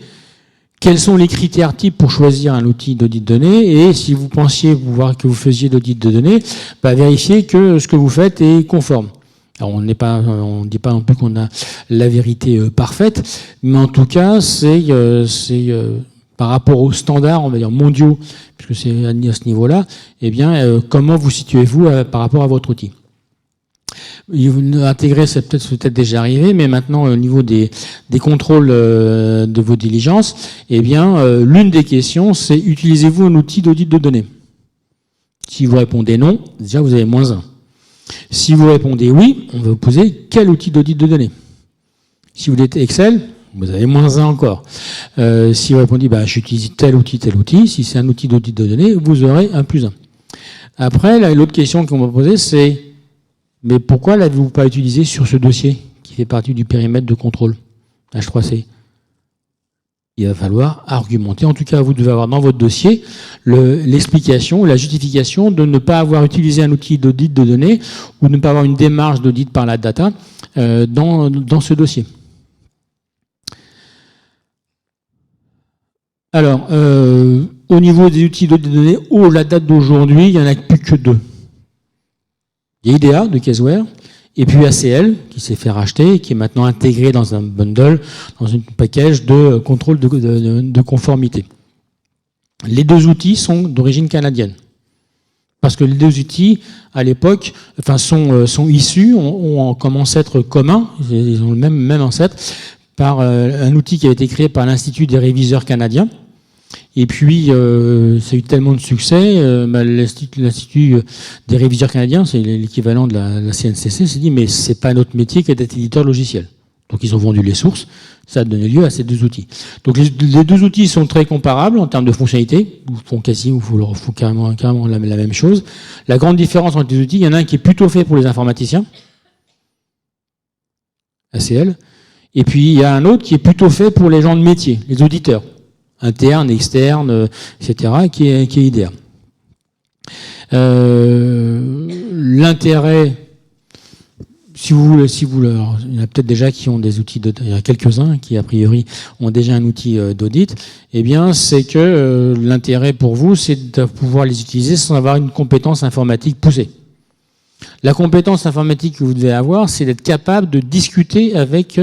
quels sont les critères types pour choisir un outil d'audit de données, et si vous pensiez voir que vous faisiez d'audit de données, vérifiez que ce que vous faites est conforme. Alors on ne dit pas non plus qu'on a la vérité parfaite, mais en tout cas c'est par rapport aux standards, on va dire mondiaux, puisque c'est à ce niveau-là, eh bien comment vous situez-vous par rapport à votre outil? Intégrer, c'est peut-être déjà arrivé, mais maintenant au niveau des contrôles de vos diligences, eh bien l'une des questions, c'est utilisez-vous un outil d'audit de données? Si vous répondez non, déjà vous avez -1. Si vous répondez oui, on va vous poser quel outil d'audit de données. Si vous dites Excel, vous avez -1 encore. Si vous répondez j'utilise tel outil, si c'est un outil d'audit de données, vous aurez un +1. Après, l'autre question qu'on va poser, c'est mais pourquoi l'avez-vous pas utilisé sur ce dossier qui fait partie du périmètre de contrôle H3C? Il va falloir argumenter. En tout cas, vous devez avoir dans votre dossier l'explication, la justification de ne pas avoir utilisé un outil d'audit de données ou de ne pas avoir une démarche d'audit par la data dans ce dossier. Alors, au niveau des outils d'audit de données, la date d'aujourd'hui, il n'y en a plus que 2. Il y a IDEA de Caseware, et puis ACL, qui s'est fait racheter, et qui est maintenant intégré dans un bundle, dans un package de contrôle de conformité. Les deux outils sont d'origine canadienne. Parce que les deux outils, à l'époque, sont issus, ont comme ancêtre commun, ils ont le même ancêtre, par un outil qui a été créé par l'Institut des réviseurs canadiens. Et puis, ça a eu tellement de succès, l'Institut des réviseurs canadiens, c'est l'équivalent de la CNCC, s'est dit, mais c'est pas notre métier que d'être éditeur logiciel. Donc, ils ont vendu les sources, ça a donné lieu à ces deux outils. Donc, les deux outils sont très comparables en termes de fonctionnalité, vous leur font carrément la même chose. La grande différence entre les outils, il y en a un qui est plutôt fait pour les informaticiens, ACL, et puis il y a un autre qui est plutôt fait pour les gens de métier, les auditeurs. Interne, externe, etc., qui est IDEA. L'intérêt, si vous voulez, il y en a peut-être déjà qui ont des outils il y a quelques-uns qui, a priori, ont déjà un outil d'audit, eh bien, c'est que l'intérêt pour vous, c'est de pouvoir les utiliser sans avoir une compétence informatique poussée. La compétence informatique que vous devez avoir, c'est d'être capable de discuter avec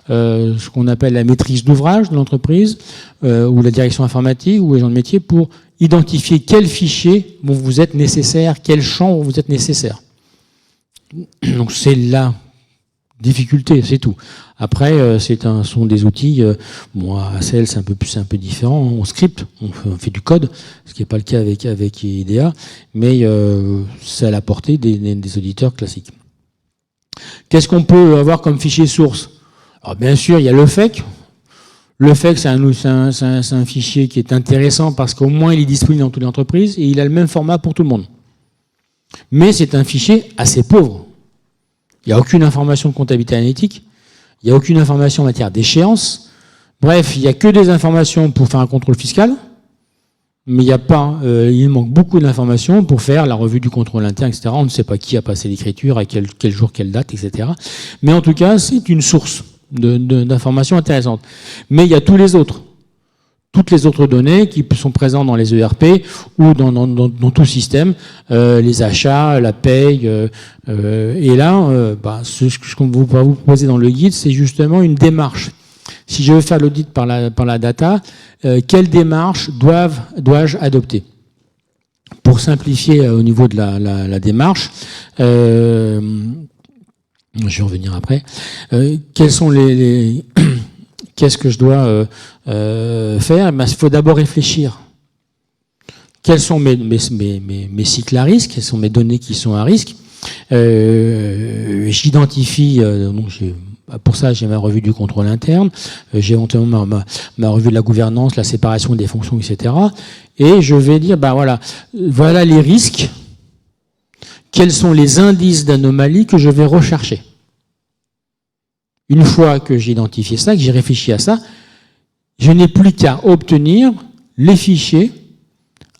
ce qu'on appelle la maîtrise d'ouvrage de l'entreprise, ou la direction informatique, ou les gens de métier, pour identifier quels fichiers vont vous être nécessaires, quels champs vont vous être nécessaires. Donc c'est la difficulté, c'est tout. Après, sont des outils, ACL c'est un peu différent, on script, on fait du code, ce qui n'est pas le cas avec IDEA, mais c'est à la portée des auditeurs classiques. Qu'est-ce qu'on peut avoir comme fichier source? Alors bien sûr, il y a le FEC. Le FEC, c'est un fichier qui est intéressant parce qu'au moins il est disponible dans toutes les entreprises et il a le même format pour tout le monde. Mais c'est un fichier assez pauvre. Il n'y a aucune information de comptabilité analytique, il n'y a aucune information en matière d'échéance. Bref, il n'y a que des informations pour faire un contrôle fiscal, mais il manque beaucoup d'informations pour faire la revue du contrôle interne, etc. On ne sait pas qui a passé l'écriture, à quel jour, quelle date, etc. Mais en tout cas, c'est une source d'informations intéressantes. Mais il y a toutes les autres données qui sont présentes dans les ERP ou dans tout système, les achats, la paye. Et là, ce qu'on va vous proposer dans le guide, c'est justement une démarche. Si je veux faire l'audit par la data, quelle démarche dois-je adopter? Pour simplifier au niveau de la démarche, je vais revenir après. Quels sont qu'est-ce que je dois faire? Il faut d'abord réfléchir. quels sont mes cycles à risque, quelles sont mes données qui sont à risque. J'identifie, pour ça j'ai ma revue du contrôle interne, j'ai éventuellement ma revue de la gouvernance, la séparation des fonctions, etc. Et je vais dire, voilà les risques, quels sont les indices d'anomalie que je vais rechercher. Une fois que j'ai identifié ça, que j'ai réfléchi à ça, je n'ai plus qu'à obtenir les fichiers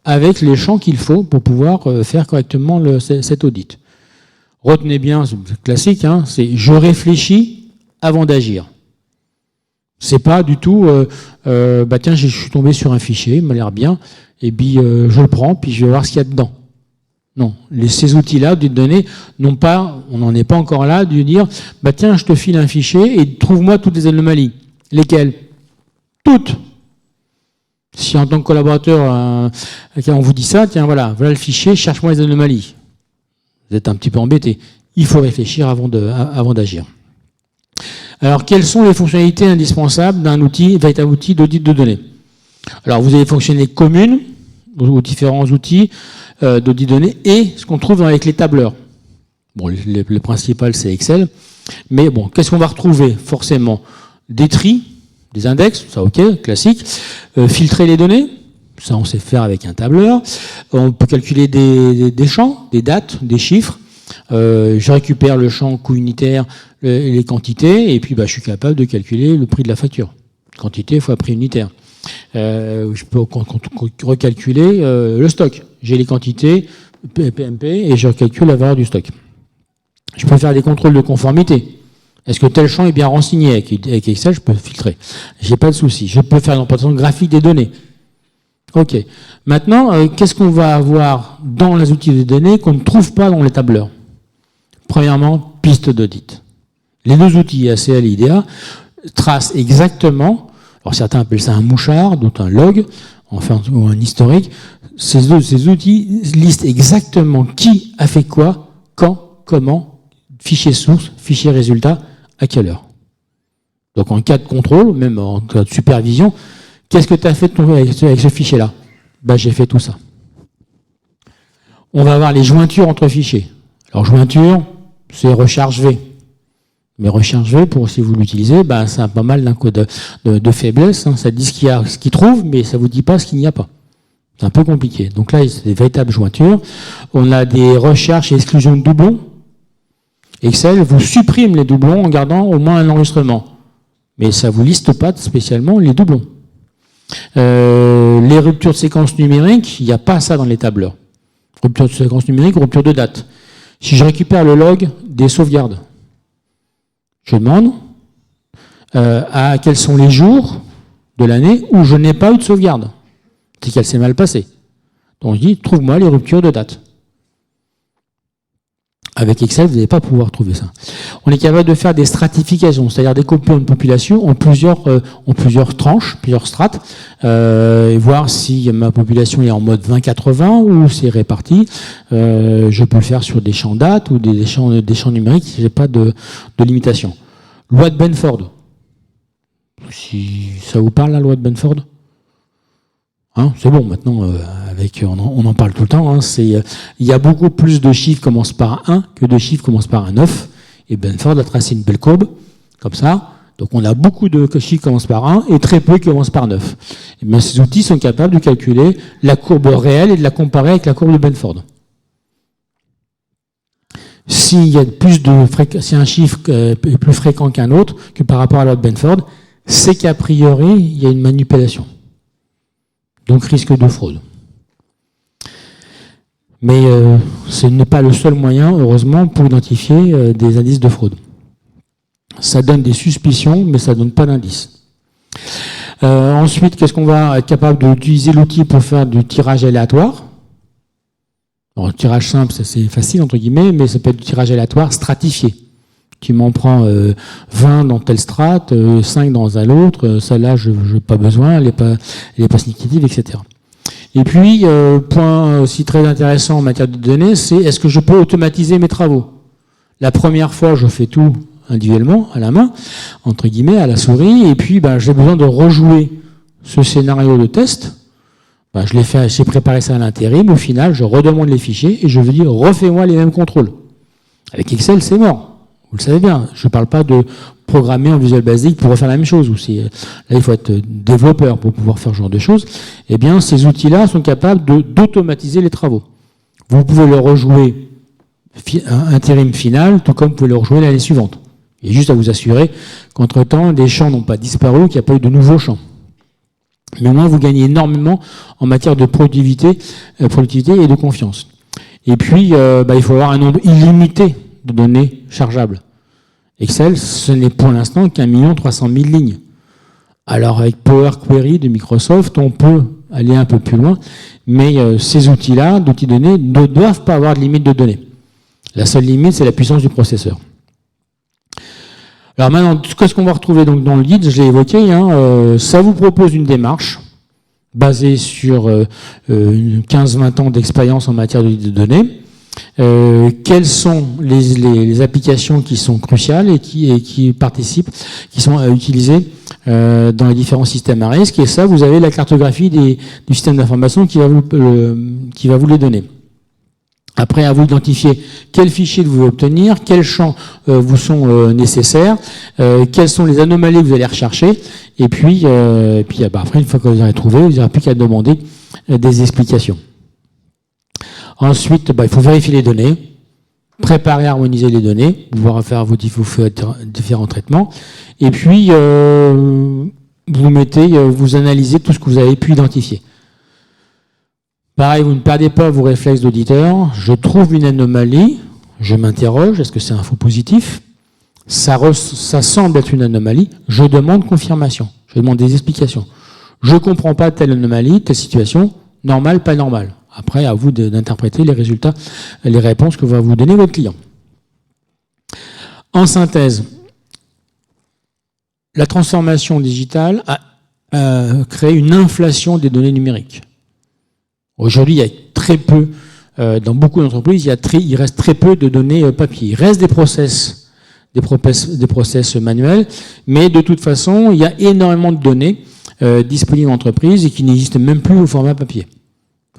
avec les champs qu'il faut pour pouvoir faire correctement cet audit. Retenez bien, c'est classique, c'est je réfléchis avant d'agir. C'est pas du tout, tiens, je suis tombé sur un fichier, il m'a l'air bien, et puis je le prends, puis je vais voir ce qu'il y a dedans. Non, ces outils-là, de données, on n'en est pas encore là, de dire, tiens, je te file un fichier et trouve-moi toutes les anomalies. Lesquelles? Toutes. Si en tant que collaborateur, on vous dit ça, tiens, voilà le fichier, cherche-moi les anomalies. Vous êtes un petit peu embêté. Il faut réfléchir avant d'agir. Alors, quelles sont les fonctionnalités indispensables d'un véritable outil d'audit de données? Alors, vous avez les fonctionnalités communes aux différents outils d'audit de données et ce qu'on trouve avec les tableurs. Bon, le principal, c'est Excel. Mais bon, qu'est-ce qu'on va retrouver? Forcément, des tris, des index, ça ok, classique. Filtrer les données, ça on sait faire avec un tableur. On peut calculer des champs, des dates, des chiffres. Je récupère le champ coût unitaire, les quantités, et puis je suis capable de calculer le prix de la facture. Quantité fois prix unitaire. Je peux recalculer le stock. J'ai les quantités PMP et je recalcule la valeur du stock. Je peux faire des contrôles de conformité. Est-ce que tel champ est bien renseigné? Avec Excel, je peux filtrer. J'ai pas de souci. Je peux faire une représentation graphique des données. Ok. Maintenant, qu'est-ce qu'on va avoir dans les outils de données qu'on ne trouve pas dans les tableurs? Premièrement, piste d'audit. Les deux outils, ACL et IDEA, tracent exactement, alors certains appellent ça un mouchard, d'autres un log, enfin, ou un historique. Ces outils listent exactement qui a fait quoi, quand, comment, fichier source, fichier résultat, à quelle heure. Donc en cas de contrôle, même en cas de supervision, qu'est-ce que tu as fait avec ce fichier-là? J'ai fait tout ça. On va avoir les jointures entre fichiers. Alors jointure, c'est recharge V. Mais recharge V, si vous l'utilisez, ça a pas mal d'un code de faiblesse. Ça dit ce qu'il trouve, mais ça vous dit pas ce qu'il n'y a pas. C'est un peu compliqué. Donc là, c'est des véritables jointures. On a des recherches et exclusions de doublons. Excel vous supprime les doublons en gardant au moins un enregistrement. Mais ça vous liste pas spécialement les doublons. Les ruptures de séquence numérique, il n'y a pas ça dans les tableurs. Rupture de séquence numérique, rupture de date. Si je récupère le log des sauvegardes, je demande à quels sont les jours de l'année où je n'ai pas eu de sauvegarde. C'est qu'elle s'est mal passée. Donc je dis, trouve-moi les ruptures de date. Avec Excel, vous n'allez pas pouvoir trouver ça. On est capable de faire des stratifications, c'est-à-dire découper une population en plusieurs tranches, plusieurs strates, et voir si ma population est en mode 20-80 ou c'est réparti. Je peux le faire sur des champs dates ou des champs numériques, j'ai pas de limitation. Loi de Benford. Si ça vous parle, la loi de Benford? C'est bon, maintenant, on en parle tout le temps. Il y a beaucoup plus de chiffres qui commencent par un 1 que de chiffres qui commencent par un 9. Et Benford a tracé une belle courbe, comme ça. Donc on a beaucoup de chiffres qui commencent par 1 et très peu qui commencent par 9. Et bien, ces outils sont capables de calculer la courbe réelle et de la comparer avec la courbe de Benford. S'il y a si un chiffre est plus fréquent qu'un autre que par rapport à la loi de Benford, c'est qu'a priori, il y a une manipulation. Donc risque de fraude. Mais ce n'est pas le seul moyen, heureusement, pour identifier des indices de fraude. Ça donne des suspicions, mais ça ne donne pas d'indices. Ensuite, qu'est-ce qu'on va être capable d'utiliser l'outil pour faire du tirage aléatoire? Alors, le tirage simple, c'est facile, entre guillemets, mais ça peut être du tirage aléatoire stratifié. Tu m'en prends 20 dans telle strate, 5 dans un autre, celle-là, je n'ai pas besoin, elle n'est pas significative, etc. Et puis, point aussi très intéressant en matière de données, c'est est-ce que je peux automatiser mes travaux? La première fois, je fais tout individuellement, à la main, entre guillemets, à la souris, et puis j'ai besoin de rejouer ce scénario de test. Ben, je l'ai fait, j'ai préparé ça à l'intérim. Au final, je redemande les fichiers et je veux dire refais-moi les mêmes contrôles. Avec Excel, c'est mort. Vous le savez bien. Je ne parle pas de programmer en Visual Basic pour refaire la même chose. Là, il faut être développeur pour pouvoir faire ce genre de choses. Eh bien, ces outils-là sont capables d'automatiser les travaux. Vous pouvez le rejouer intérim final, tout comme vous pouvez le rejouer l'année suivante. Il y a juste à vous assurer qu'entre-temps, des champs n'ont pas disparu, qu'il n'y a pas eu de nouveaux champs. Mais au moins, vous gagnez énormément en matière de productivité et de confiance. Et puis, il faut avoir un nombre illimité de données chargeables. Excel, ce n'est pour l'instant qu'1 300 000 lignes. Alors, avec Power Query de Microsoft, on peut aller un peu plus loin, mais ces outils-là, d'outils de données, ne doivent pas avoir de limite de données. La seule limite, c'est la puissance du processeur. Alors maintenant, qu'est-ce qu'on va retrouver donc dans le guide? Je l'ai évoqué, ça vous propose une démarche basée sur 15-20 ans d'expérience en matière de données. Quelles sont les applications qui sont cruciales et qui participent, qui sont utilisées dans les différents systèmes à risque. Et ça, vous avez la cartographie du système d'information qui va vous les donner. Après, à vous identifier quels fichiers vous voulez obtenir, quels champs vous sont nécessaires, quelles sont les anomalies que vous allez rechercher, et puis après, une fois que vous aurez trouvé, vous n'aurez plus qu'à demander des explications. Ensuite, il faut vérifier les données, préparer, harmoniser les données, pouvoir faire vos différents traitements, et puis vous analysez tout ce que vous avez pu identifier. Pareil, vous ne perdez pas vos réflexes d'auditeur. Je trouve une anomalie, je m'interroge, est-ce que c'est un faux positif? Ça semble être une anomalie, je demande confirmation, je demande des explications. Je ne comprends pas telle anomalie, telle situation, normale, pas normale. Après, à vous d'interpréter les résultats, les réponses que va vous donner votre client. En synthèse, la transformation digitale a créé une inflation des données numériques. Aujourd'hui, il y a très peu, dans beaucoup d'entreprises, il reste très peu de données papier. Il reste des process manuels, mais de toute façon, il y a énormément de données disponibles en entreprise et qui n'existent même plus au format papier.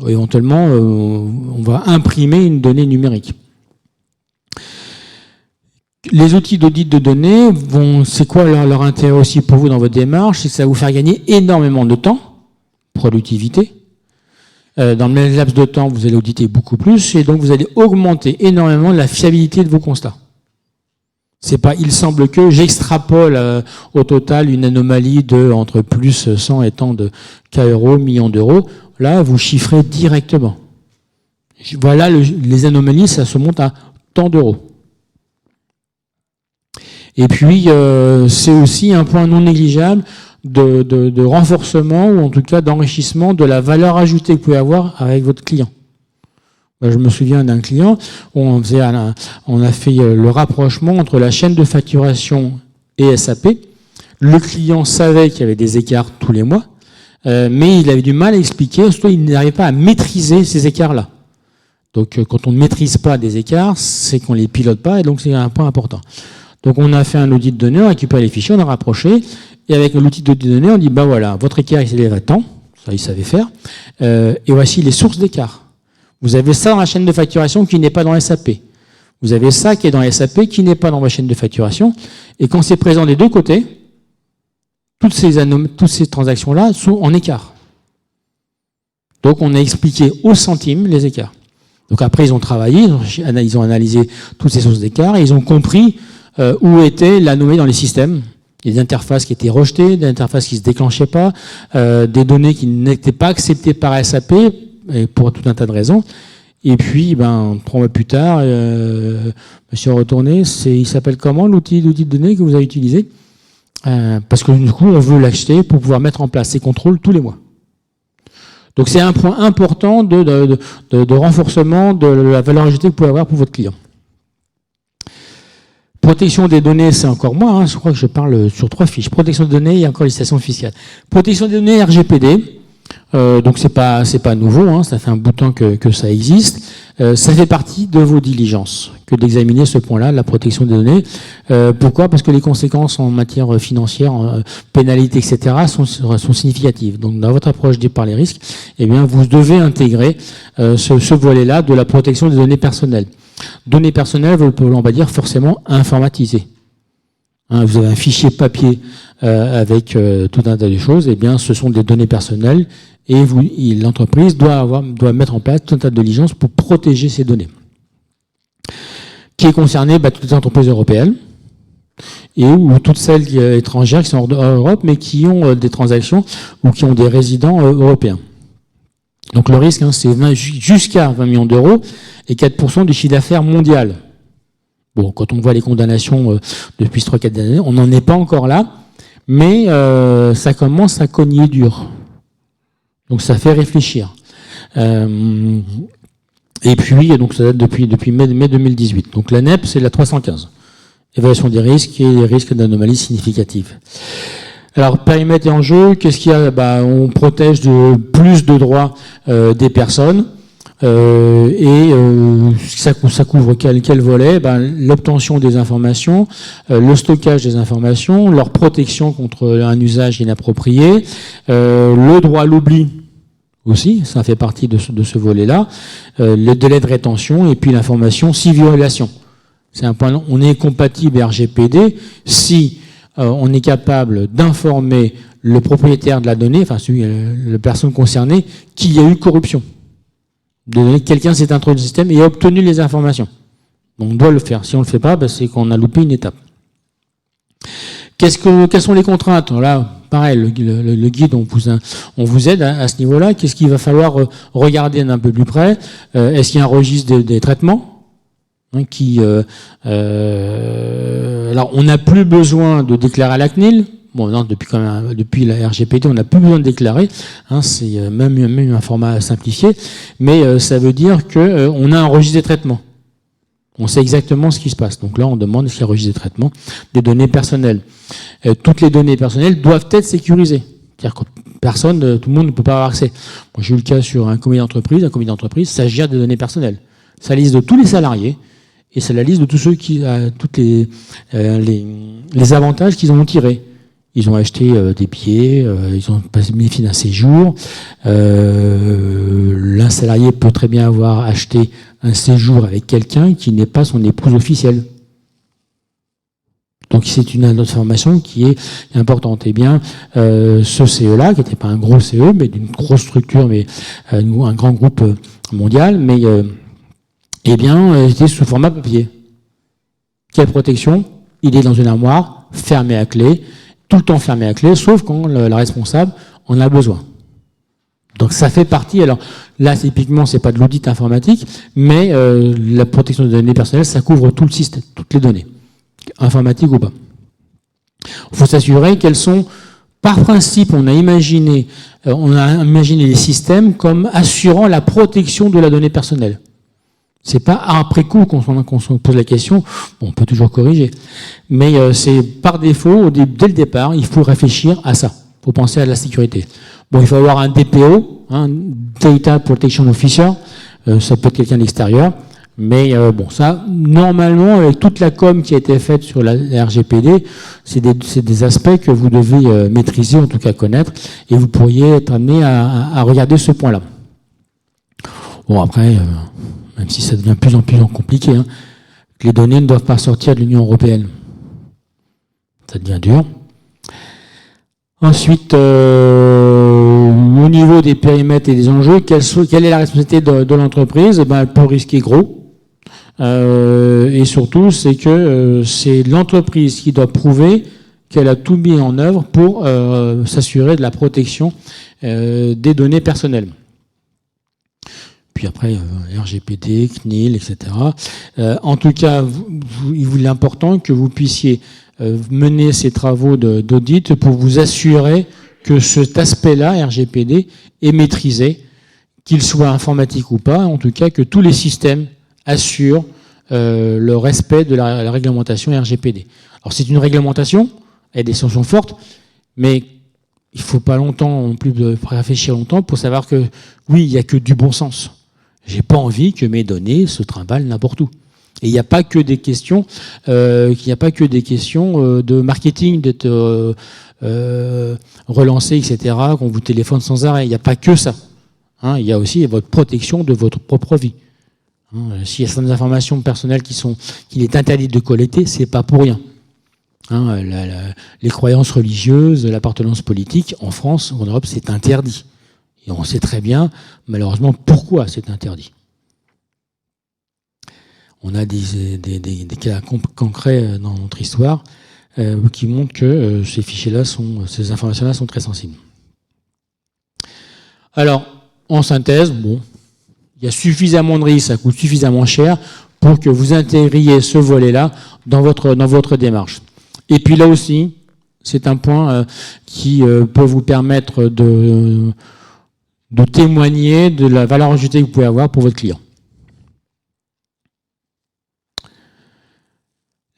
Éventuellement, on va imprimer une donnée numérique. Les outils d'audit de données, c'est quoi leur intérêt aussi pour vous dans votre démarche? C'est que ça va vous faire gagner énormément de temps, productivité. Dans le même laps de temps, vous allez auditer beaucoup plus et donc vous allez augmenter énormément la fiabilité de vos constats. C'est pas, il semble que j'extrapole au total une anomalie entre plus 100 et tant de K euros, millions d'euros. Là, vous chiffrez directement. Voilà, les anomalies, ça se monte à tant d'euros. Et puis, c'est aussi un point non négligeable de renforcement ou en tout cas d'enrichissement de la valeur ajoutée que vous pouvez avoir avec votre client. Je me souviens d'un client où on a fait le rapprochement entre la chaîne de facturation et SAP. Le client savait qu'il y avait des écarts tous les mois, mais il avait du mal à expliquer, surtout il n'arrivait pas à maîtriser ces écarts-là. Donc quand on ne maîtrise pas des écarts, c'est qu'on ne les pilote pas et donc c'est un point important. Donc on a fait un audit de données, on a récupéré les fichiers, on a rapproché, et avec l'outil d'audit de données, on dit, voilà, votre écart il s'élève tant, ça il savait faire, et voici les sources d'écart. Vous avez ça dans la chaîne de facturation qui n'est pas dans SAP. Vous avez ça qui est dans SAP qui n'est pas dans votre chaîne de facturation, et quand c'est présent des deux côtés, toutes ces transactions-là sont en écart. Donc on a expliqué au centime les écarts. Donc après ils ont travaillé, ils ont analysé toutes ces sources d'écart, et ils ont compris où était l'anomalie dans les systèmes. Il y a des interfaces qui étaient rejetées, des interfaces qui ne se déclenchaient pas, des données qui n'étaient pas acceptées par SAP, et pour tout un tas de raisons. Et puis, 3 mois plus tard, monsieur retourné, il s'appelle comment l'outil de données que vous avez utilisé? Parce que du coup, on veut l'acheter pour pouvoir mettre en place ces contrôles tous les mois. Donc c'est un point important de renforcement de la valeur ajoutée que vous pouvez avoir pour votre client. Protection des données, c'est encore moi, je crois que je parle sur 3 fiches. Protection des données et encore législation fiscale. Protection des données RGPD, Donc c'est pas nouveau, hein, ça fait un bout de temps que ça existe. Ça fait partie de vos diligences que d'examiner ce point-là, la protection des données. Pourquoi ? Parce que les conséquences en matière financière, pénalité, etc., sont significatives. Donc dans votre approche par les risques, eh bien vous devez intégrer ce volet-là de la protection des données personnelles. Données personnelles, on va dire forcément informatisées. Hein, vous avez un fichier papier avec tout un tas de choses, eh bien ce sont des données personnelles et l'entreprise doit mettre en place tout un tas de diligences pour protéger ces données. Qui est concerné ? Toutes les entreprises européennes et ou toutes celles étrangères qui sont hors d'Europe mais qui ont des transactions ou qui ont des résidents européens. Donc le risque, hein, c'est jusqu'à 20 millions d'euros et 4% du chiffre d'affaires mondial. Bon, quand on voit les condamnations depuis 3-4 années, on n'en est pas encore là, mais ça commence à cogner dur. Donc ça fait réfléchir. Et puis, donc ça date depuis mai 2018. Donc la NEP, c'est la 315. Évaluation des risques et les risques d'anomalies significatives. Alors, périmètre et enjeu, qu'est-ce qu'il y a ? On protège plus de droits des personnes. Ça couvre quel volet ? L'obtention des informations, le stockage des informations, leur protection contre un usage inapproprié, le droit à l'oubli aussi, ça fait partie de ce volet-là, le délai de rétention et puis l'information si violation. C'est un point. On est compatible RGPD si on est capable d'informer le propriétaire de la donnée, enfin la personne concernée, qu'il y a eu corruption. Quelqu'un s'est introduit dans le système et a obtenu les informations. Donc on doit le faire. Si on ne le fait pas, c'est qu'on a loupé une étape. Quelles sont les contraintes ? Là, pareil, le guide, on vous aide à ce niveau-là. Qu'est-ce qu'il va falloir regarder d'un peu plus près ? Est-ce qu'il y a un registre des traitements alors, on n'a plus besoin de déclarer à la CNIL. Bon, non, depuis la RGPD, on n'a plus besoin de déclarer. C'est même un format simplifié. Mais ça veut dire qu'on a un registre des traitements. On sait exactement ce qui se passe. Donc là, on demande s'il y a un registre des traitements des données personnelles. Toutes les données personnelles doivent être sécurisées. C'est-à-dire que tout le monde ne peut pas avoir accès. Moi, j'ai eu le cas sur un comité d'entreprise. Un comité d'entreprise, ça gère des données personnelles. Ça liste de tous les salariés. Et c'est la liste de tous ceux qui toutes les avantages qu'ils en ont tirés. Ils ont acheté des billets, ils ont bénéficié d'un séjour. L'un salarié peut très bien avoir acheté un séjour avec quelqu'un qui n'est pas son épouse officielle. Donc c'est une autre information qui est importante. Eh bien, ce CE-là, qui n'était pas un gros CE, mais d'une grosse structure, mais un grand groupe mondial, mais c'était sous format papier. Quelle protection ? Il est dans une armoire, fermé à clé, tout le temps fermé à clé, sauf quand la responsable en a besoin. Donc ça fait partie, alors là typiquement c'est pas de l'audit informatique, mais la protection des données personnelles, ça couvre tout le système, toutes les données, informatiques ou pas. Il faut s'assurer qu'elles sont, par principe, on a imaginé les systèmes comme assurant la protection de la donnée personnelle. C'est pas après coup qu'on se pose la question, bon, on peut toujours corriger, mais c'est par défaut, dès le départ, il faut réfléchir à ça, il faut penser à la sécurité. Bon, il faut avoir un DPO, Data Protection Officer, ça peut être quelqu'un d'extérieur, mais ça, normalement, avec toute la com qui a été faite sur la RGPD, c'est des aspects que vous devez maîtriser, en tout cas connaître, et vous pourriez être amené à regarder ce point-là. Bon, après... même si ça devient de plus en plus compliqué, les données ne doivent pas sortir de l'Union européenne. Ça devient dur. Ensuite, au niveau des périmètres et des enjeux, quelle est la responsabilité de l'entreprise ? Elle peut risquer gros. Et surtout, c'est que c'est l'entreprise qui doit prouver qu'elle a tout mis en œuvre pour s'assurer de la protection des données personnelles. Puis après, RGPD, CNIL, etc. En tout cas, il est important que vous puissiez mener ces travaux d'audit pour vous assurer que cet aspect-là, RGPD, est maîtrisé, qu'il soit informatique ou pas, en tout cas que tous les systèmes assurent le respect de la réglementation RGPD. Alors c'est une réglementation, elle a des sanctions fortes, mais il faut pas longtemps, non plus de réfléchir longtemps pour savoir que, oui, il n'y a que du bon sens. J'ai pas envie que mes données se trimballent n'importe où. Et il n'y a pas que des questions, de marketing, d'être relancé, etc., qu'on vous téléphone sans arrêt. Il n'y a pas que ça. Hein, il y a aussi votre protection de votre propre vie. Hein, s'il y a certaines informations personnelles qu'il est interdit de collecter, c'est pas pour rien. Hein, les croyances religieuses, l'appartenance politique, en France, en Europe, c'est interdit. Et on sait très bien, malheureusement, pourquoi c'est interdit. On a des cas concrets dans notre histoire qui montrent que ces fichiers-là ces informations-là sont très sensibles. Alors, en synthèse, bon, il y a suffisamment de risques, ça coûte suffisamment cher pour que vous intégriez ce volet-là dans votre démarche. Et puis là aussi, c'est un point qui peut vous permettre de témoigner de la valeur ajoutée que vous pouvez avoir pour votre client.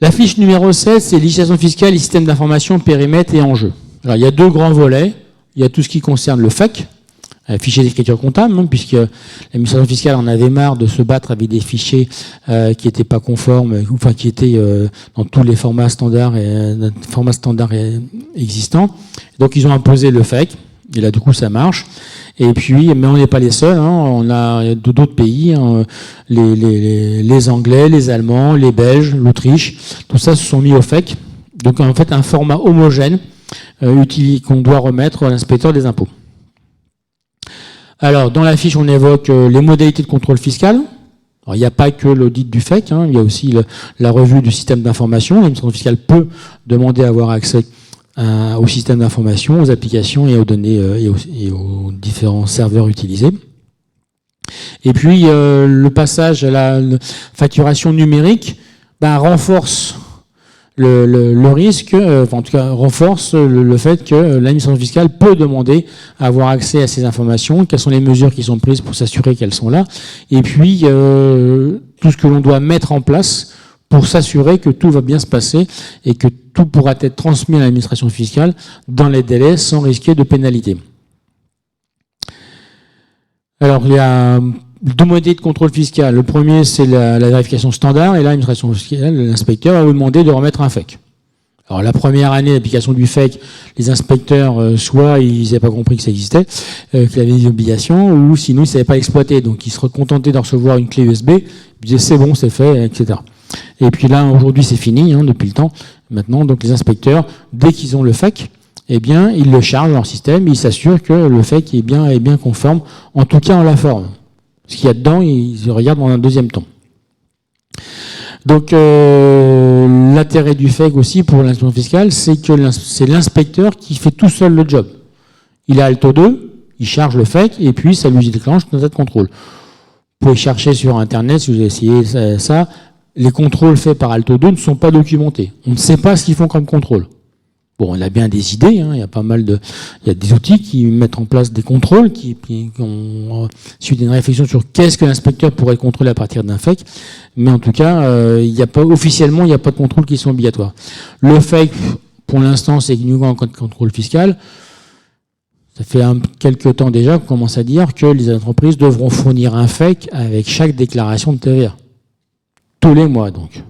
La fiche numéro 16, c'est législation fiscale, les systèmes d'information, périmètre et enjeux. Alors, il y a 2 grands volets. Il y a tout ce qui concerne le FAQ, fichier d'écriture comptable, hein, puisque l'administration fiscale en avait marre de se battre avec des fichiers qui n'étaient pas conformes, enfin qui étaient dans tous les formats standards existants. Donc, ils ont imposé le FAQ. Et là, du coup, ça marche. Et puis, mais on n'est pas les seuls. Hein. On a d'autres pays, hein, les Anglais, les Allemands, les Belges, l'Autriche. Tout ça se sont mis au FAQ. Donc, en fait, un format homogène qu'on doit remettre à l'inspecteur des impôts. Alors, dans la fiche, on évoque les modalités de contrôle fiscal. Alors, il n'y a pas que l'audit du FEC, hein, il y a aussi la revue du système d'information. L'administration fiscale peut demander à avoir accès au système d'information, aux applications et aux données et aux différents serveurs utilisés. Et puis le passage à la facturation numérique renforce le risque, en tout cas renforce le fait que l'administration fiscale peut demander à avoir accès à ces informations, quelles sont les mesures qui sont prises pour s'assurer qu'elles sont là, et puis tout ce que l'on doit mettre en place pour s'assurer que tout va bien se passer et que tout pourra être transmis à l'administration fiscale dans les délais sans risquer de pénalité. Alors, il y a 2 modalités de contrôle fiscal. Le premier, c'est la vérification standard, et là, l'administration fiscale, l'inspecteur va vous demander de remettre un FEC. Alors, la première année d'application du FEC, les inspecteurs, soit ils n'avaient pas compris que ça existait, qu'il y avait des obligations, ou sinon ils ne savaient pas l'exploiter. Donc, ils se contentaient de recevoir une clé USB, ils disaient c'est bon, c'est fait, etc. Et puis là, aujourd'hui, c'est fini, hein, depuis le temps. Maintenant, donc les inspecteurs, dès qu'ils ont le FEC, eh bien, ils le chargent dans leur système, ils s'assurent que le FEC est bien conforme, en tout cas en la forme. Ce qu'il y a dedans, ils regardent dans un deuxième temps. Donc, l'intérêt du FEC aussi pour l'inspection fiscale, c'est que c'est l'inspecteur qui fait tout seul le job. Il a Alto 2, il charge le FEC, et puis ça lui déclenche un tas de contrôle. Vous pouvez chercher sur Internet, si vous essayez ça, les contrôles faits par Alto 2 ne sont pas documentés. On ne sait pas ce qu'ils font comme contrôle. Bon, on a bien des idées, hein, il y a des outils qui mettent en place des contrôles, qui ont suivi une réflexion sur qu'est-ce que l'inspecteur pourrait contrôler à partir d'un FEC, mais en tout cas, officiellement, il n'y a pas de contrôles qui sont obligatoires. Le FEC, pour l'instant, c'est uniquement en cas de contrôle fiscal. Ça fait quelques temps déjà qu'on commence à dire que les entreprises devront fournir un FEC avec chaque déclaration de TVA. Tous les mois, donc.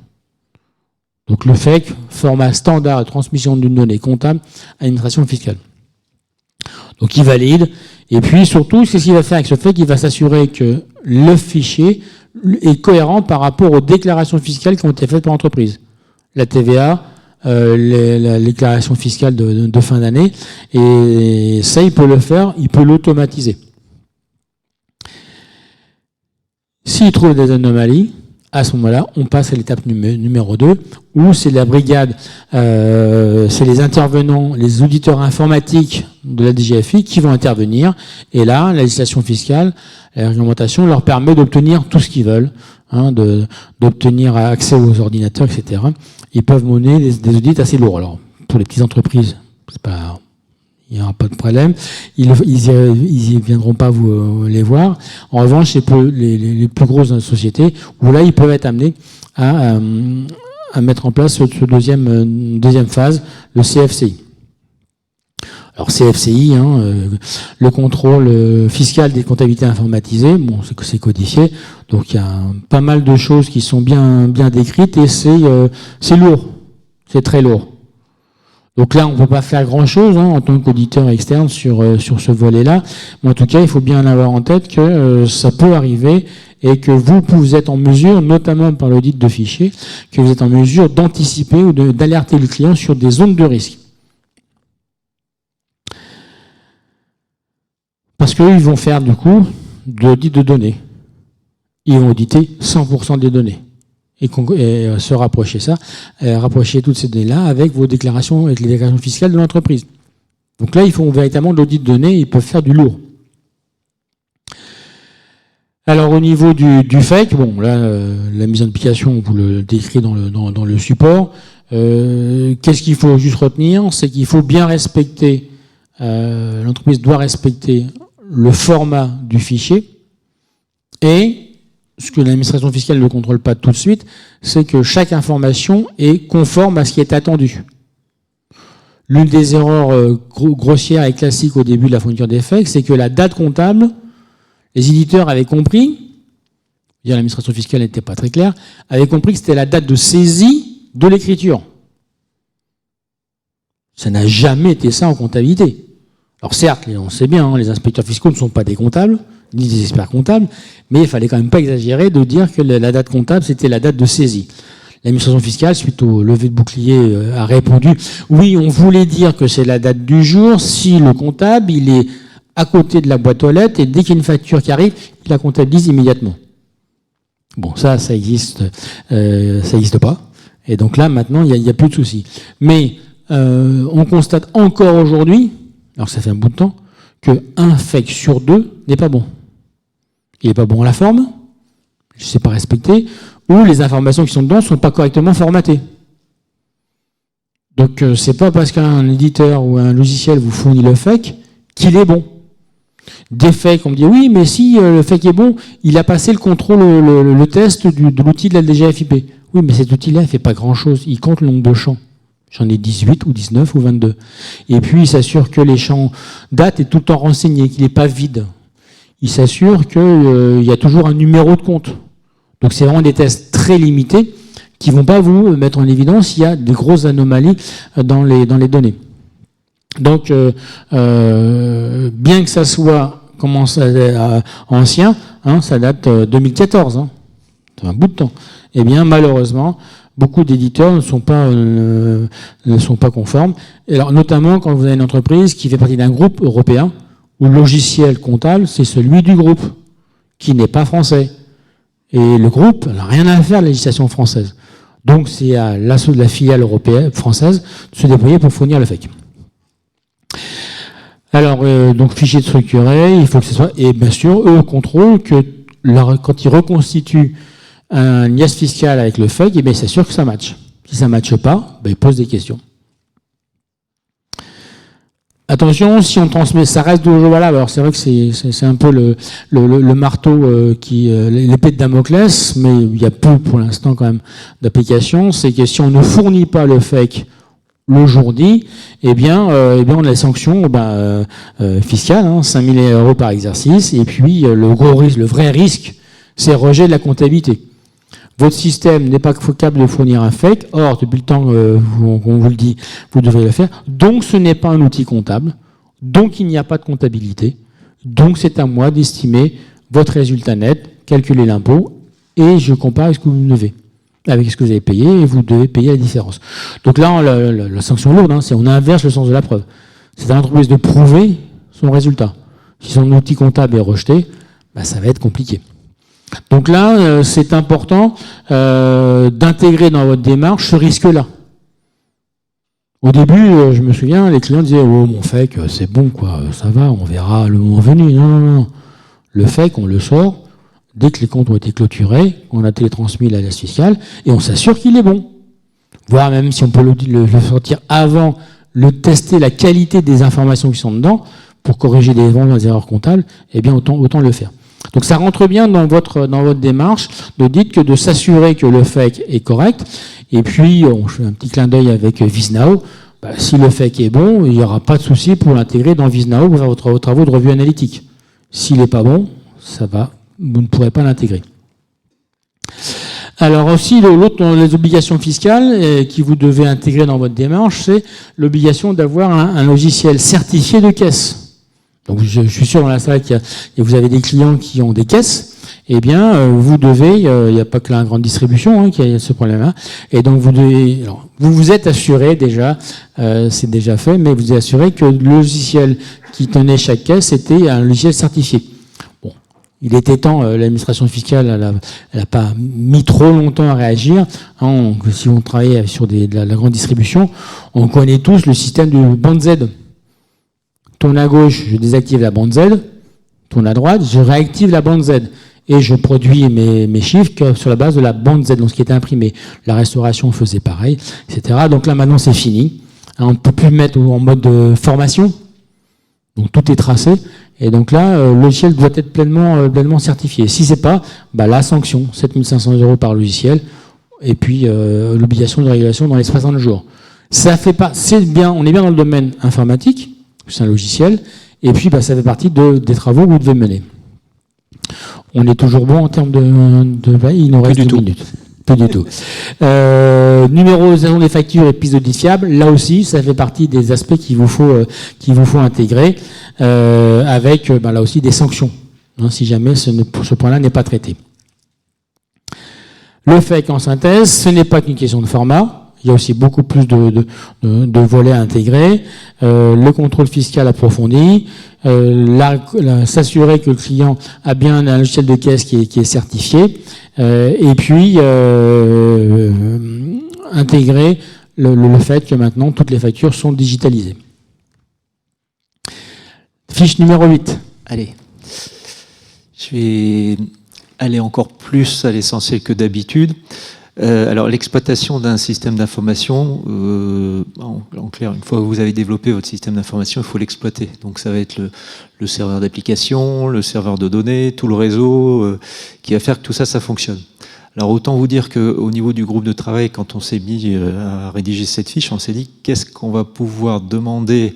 Donc le FEC, format standard de transmission d'une donnée comptable à l'administration fiscale. Donc il valide, et puis surtout, ce qu'il va faire avec ce FEC, il va s'assurer que le fichier est cohérent par rapport aux déclarations fiscales qui ont été faites par l'entreprise. La TVA, la déclaration fiscale de fin d'année, et ça, il peut le faire, il peut l'automatiser. S'il trouve des anomalies, à ce moment-là, on passe à l'étape numéro 2, où c'est la brigade, c'est les intervenants, les auditeurs informatiques de la DGFiP qui vont intervenir. Et là, la législation fiscale, la réglementation leur permet d'obtenir tout ce qu'ils veulent, hein, d'obtenir accès aux ordinateurs, etc. Ils peuvent mener des audits assez lourds. Alors, pour les petites entreprises, il n'y aura pas de problème. Ils viendront pas vous les voir. En revanche, c'est pour les plus grosses sociétés où là, ils peuvent être amenés à mettre en place ce deuxième phase, le CFCI. Alors CFCI, le contrôle fiscal des comptabilités informatisées, bon, c'est codifié, donc il y a pas mal de choses qui sont bien décrites et c'est lourd, c'est très lourd. Donc là, on ne peut pas faire grand-chose en tant qu'auditeur externe sur ce volet-là, mais en tout cas, il faut bien avoir en tête que ça peut arriver et que vous êtes en mesure, notamment par l'audit de fichiers, que vous êtes en mesure d'anticiper ou d'alerter le client sur des zones de risque. Parce qu'eux, ils vont faire du coup de l'audit de données. Ils vont auditer 100% des données. Et se rapprocher toutes ces données-là avec vos déclarations, avec les déclarations fiscales de l'entreprise. Donc là, ils font véritablement de l'audit de données, ils peuvent faire du lourd. Alors au niveau du FEC, bon là, la mise en application, on vous le décrit dans le support. Qu'est-ce qu'il faut juste retenir? C'est qu'il faut bien respecter, l'entreprise doit respecter le format du fichier et ce que l'administration fiscale ne contrôle pas tout de suite, c'est que chaque information est conforme à ce qui est attendu. L'une des erreurs grossières et classiques au début de la fourniture des FEC, c'est que la date comptable, les éditeurs avaient compris, l'administration fiscale n'était pas très claire, avaient compris que c'était la date de saisie de l'écriture. Ça n'a jamais été ça en comptabilité. Alors certes, on sait bien, les inspecteurs fiscaux ne sont pas des comptables, ni des experts comptables, mais il fallait quand même pas exagérer de dire que la date comptable, c'était la date de saisie. L'administration fiscale, suite au lever de bouclier, a répondu « Oui, on voulait dire que c'est la date du jour si le comptable, il est à côté de la boîte aux lettres et dès qu'il y a une facture qui arrive, il la comptabilise immédiatement. » Bon, ça existe pas. Et donc là, maintenant, il n'y a plus de souci. Mais on constate encore aujourd'hui, alors ça fait un bout de temps, qu'un FEC sur deux n'est pas bon. Il n'est pas bon à la forme, je ne sais pas respecter, ou les informations qui sont dedans ne sont pas correctement formatées. Donc c'est pas parce qu'un éditeur ou un logiciel vous fournit le FEC qu'il est bon. Des FEC, on me dit oui, mais si le FEC est bon, il a passé le contrôle, le test de l'outil de la DGFiP. Oui, mais cet outil-là, il ne fait pas grand-chose. Il compte le nombre de champs. J'en ai 18 ou 19 ou 22. Et puis, il s'assure que les champs date est tout le temps renseigné, qu'il n'est pas vide. Il s'assure qu'il y a toujours un numéro de compte. Donc, c'est vraiment des tests très limités qui ne vont pas vous mettre en évidence s'il y a des grosses anomalies dans les données. Donc, bien que ça soit ancien, ça date 2014, c'est un bout de temps. Eh bien, malheureusement, beaucoup d'éditeurs ne sont pas conformes. Et alors, notamment quand vous avez une entreprise qui fait partie d'un groupe européen où le logiciel comptable, c'est celui du groupe, qui n'est pas français. Et le groupe n'a rien à faire de la législation française. Donc, c'est à la filiale européenne, française, de se débrouiller pour fournir le FEC. Alors, donc, fichier structuré, il faut que ce soit... Et bien sûr, eux contrôlent que quand ils reconstituent un IAS fiscal avec le FEC, eh bien, c'est sûr que ça matche. Si ça ne matche pas, ben, ils posent des questions. Attention, si on transmet, ça reste toujours valable. Alors c'est vrai que c'est un peu le marteau l'épée de Damoclès, mais il y a peu pour l'instant quand même d'application. C'est que si on ne fournit pas le FEC le jour dit, eh bien on a les sanctions fiscales, 5 000 € par exercice, et puis le gros risque, le vrai risque, c'est rejet de la comptabilité. Votre système n'est pas capable de fournir un FEC, or, depuis le temps qu'on vous le dit, vous devez le faire, donc ce n'est pas un outil comptable, donc il n'y a pas de comptabilité, donc c'est à moi d'estimer votre résultat net, calculer l'impôt, et je compare avec ce que vous devez, avec ce que vous avez payé, et vous devez payer la différence. Donc là, la sanction lourde, c'est on inverse le sens de la preuve. C'est à l'entreprise de prouver son résultat. Si son outil comptable est rejeté, ça va être compliqué. Donc là, c'est important d'intégrer dans votre démarche ce risque-là. Au début, je me souviens, les clients disaient « Oh, mon FEC, c'est bon, quoi, ça va, on verra le moment venu. » Non. Le FEC, on le sort dès que les comptes ont été clôturés, on a télétransmis la liasse fiscale, et on s'assure qu'il est bon. Voire même si on peut le sortir avant, le tester la qualité des informations qui sont dedans, pour corriger des erreurs comptables, eh bien autant le faire. Donc ça rentre bien dans votre démarche de dire que de s'assurer que le FEC est correct. Et puis, je fais un petit clin d'œil avec Visnao. Si le FEC est bon, il n'y aura pas de souci pour l'intégrer dans VisNao pour faire vos travaux de revue analytique. S'il n'est pas bon, vous ne pourrez pas l'intégrer. Alors aussi, l'autre, les obligations fiscales qui vous devez intégrer dans votre démarche, c'est l'obligation d'avoir un logiciel certifié de caisse. Donc je suis sûr dans la salle que vous avez des clients qui ont des caisses. Eh bien, vous devez, il n'y a pas que la grande distribution qui a ce problème-là, et donc vous devez, alors, vous êtes assuré déjà, c'est déjà fait, mais vous êtes assuré que le logiciel qui tenait chaque caisse était un logiciel certifié. Bon, il était temps, l'administration fiscale, elle a pas mis trop longtemps à réagir. Si on travaille sur de la grande distribution, on connaît tous le système de bande Z. Tourne à gauche, je désactive la bande Z, tourne à droite, je réactive la bande Z. Et je produis mes chiffres sur la base de la bande Z, donc ce qui était imprimé. La restauration faisait pareil, etc. Donc là, maintenant, c'est fini. On ne peut plus le mettre en mode de formation. Donc tout est tracé. Et donc là, le logiciel doit être pleinement certifié. Si c'est pas, la sanction, 7 500 € par logiciel, et puis l'obligation de régulation dans les 60 jours. Ça fait pas, c'est bien, on est bien dans le domaine informatique, c'est un logiciel, et puis ça fait partie des travaux que vous devez mener. On est toujours bon en termes il nous reste 2 minutes. Pas du tout. Numérisation des factures et piste d'audit fiable. Là aussi, ça fait partie des aspects qu'il vous faut intégrer, avec là aussi des sanctions, si jamais ce point-là n'est pas traité. Le FEC en synthèse, ce n'est pas qu'une question de format. Il y a aussi beaucoup plus de volets à intégrer. Le contrôle fiscal approfondi, s'assurer que le client a bien un logiciel de caisse qui est certifié, et puis intégrer le fait que maintenant toutes les factures sont digitalisées. Fiche numéro 8.
Allez, je vais aller encore plus à l'essentiel que d'habitude. Alors l'exploitation d'un système d'information, en clair, une fois que vous avez développé votre système d'information, il faut l'exploiter. Donc ça va être le serveur d'application, le serveur de données, tout le réseau qui va faire que tout ça fonctionne. Alors autant vous dire qu'au niveau du groupe de travail, quand on s'est mis à rédiger cette fiche, on s'est dit qu'est-ce qu'on va pouvoir demander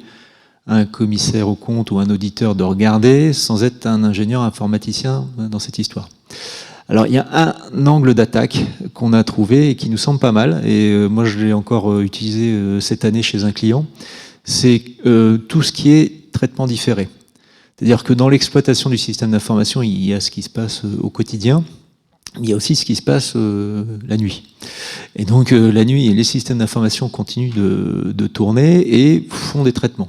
à un commissaire aux comptes ou un auditeur de regarder sans être un ingénieur informaticien dans cette histoire. Alors, il y a un angle d'attaque qu'on a trouvé et qui nous semble pas mal, et moi je l'ai encore utilisé cette année chez un client, c'est tout ce qui est traitement différé. C'est-à-dire que dans l'exploitation du système d'information, il y a ce qui se passe au quotidien, il y a aussi ce qui se passe la nuit. Et donc, la nuit, les systèmes d'information continuent de tourner et font des traitements.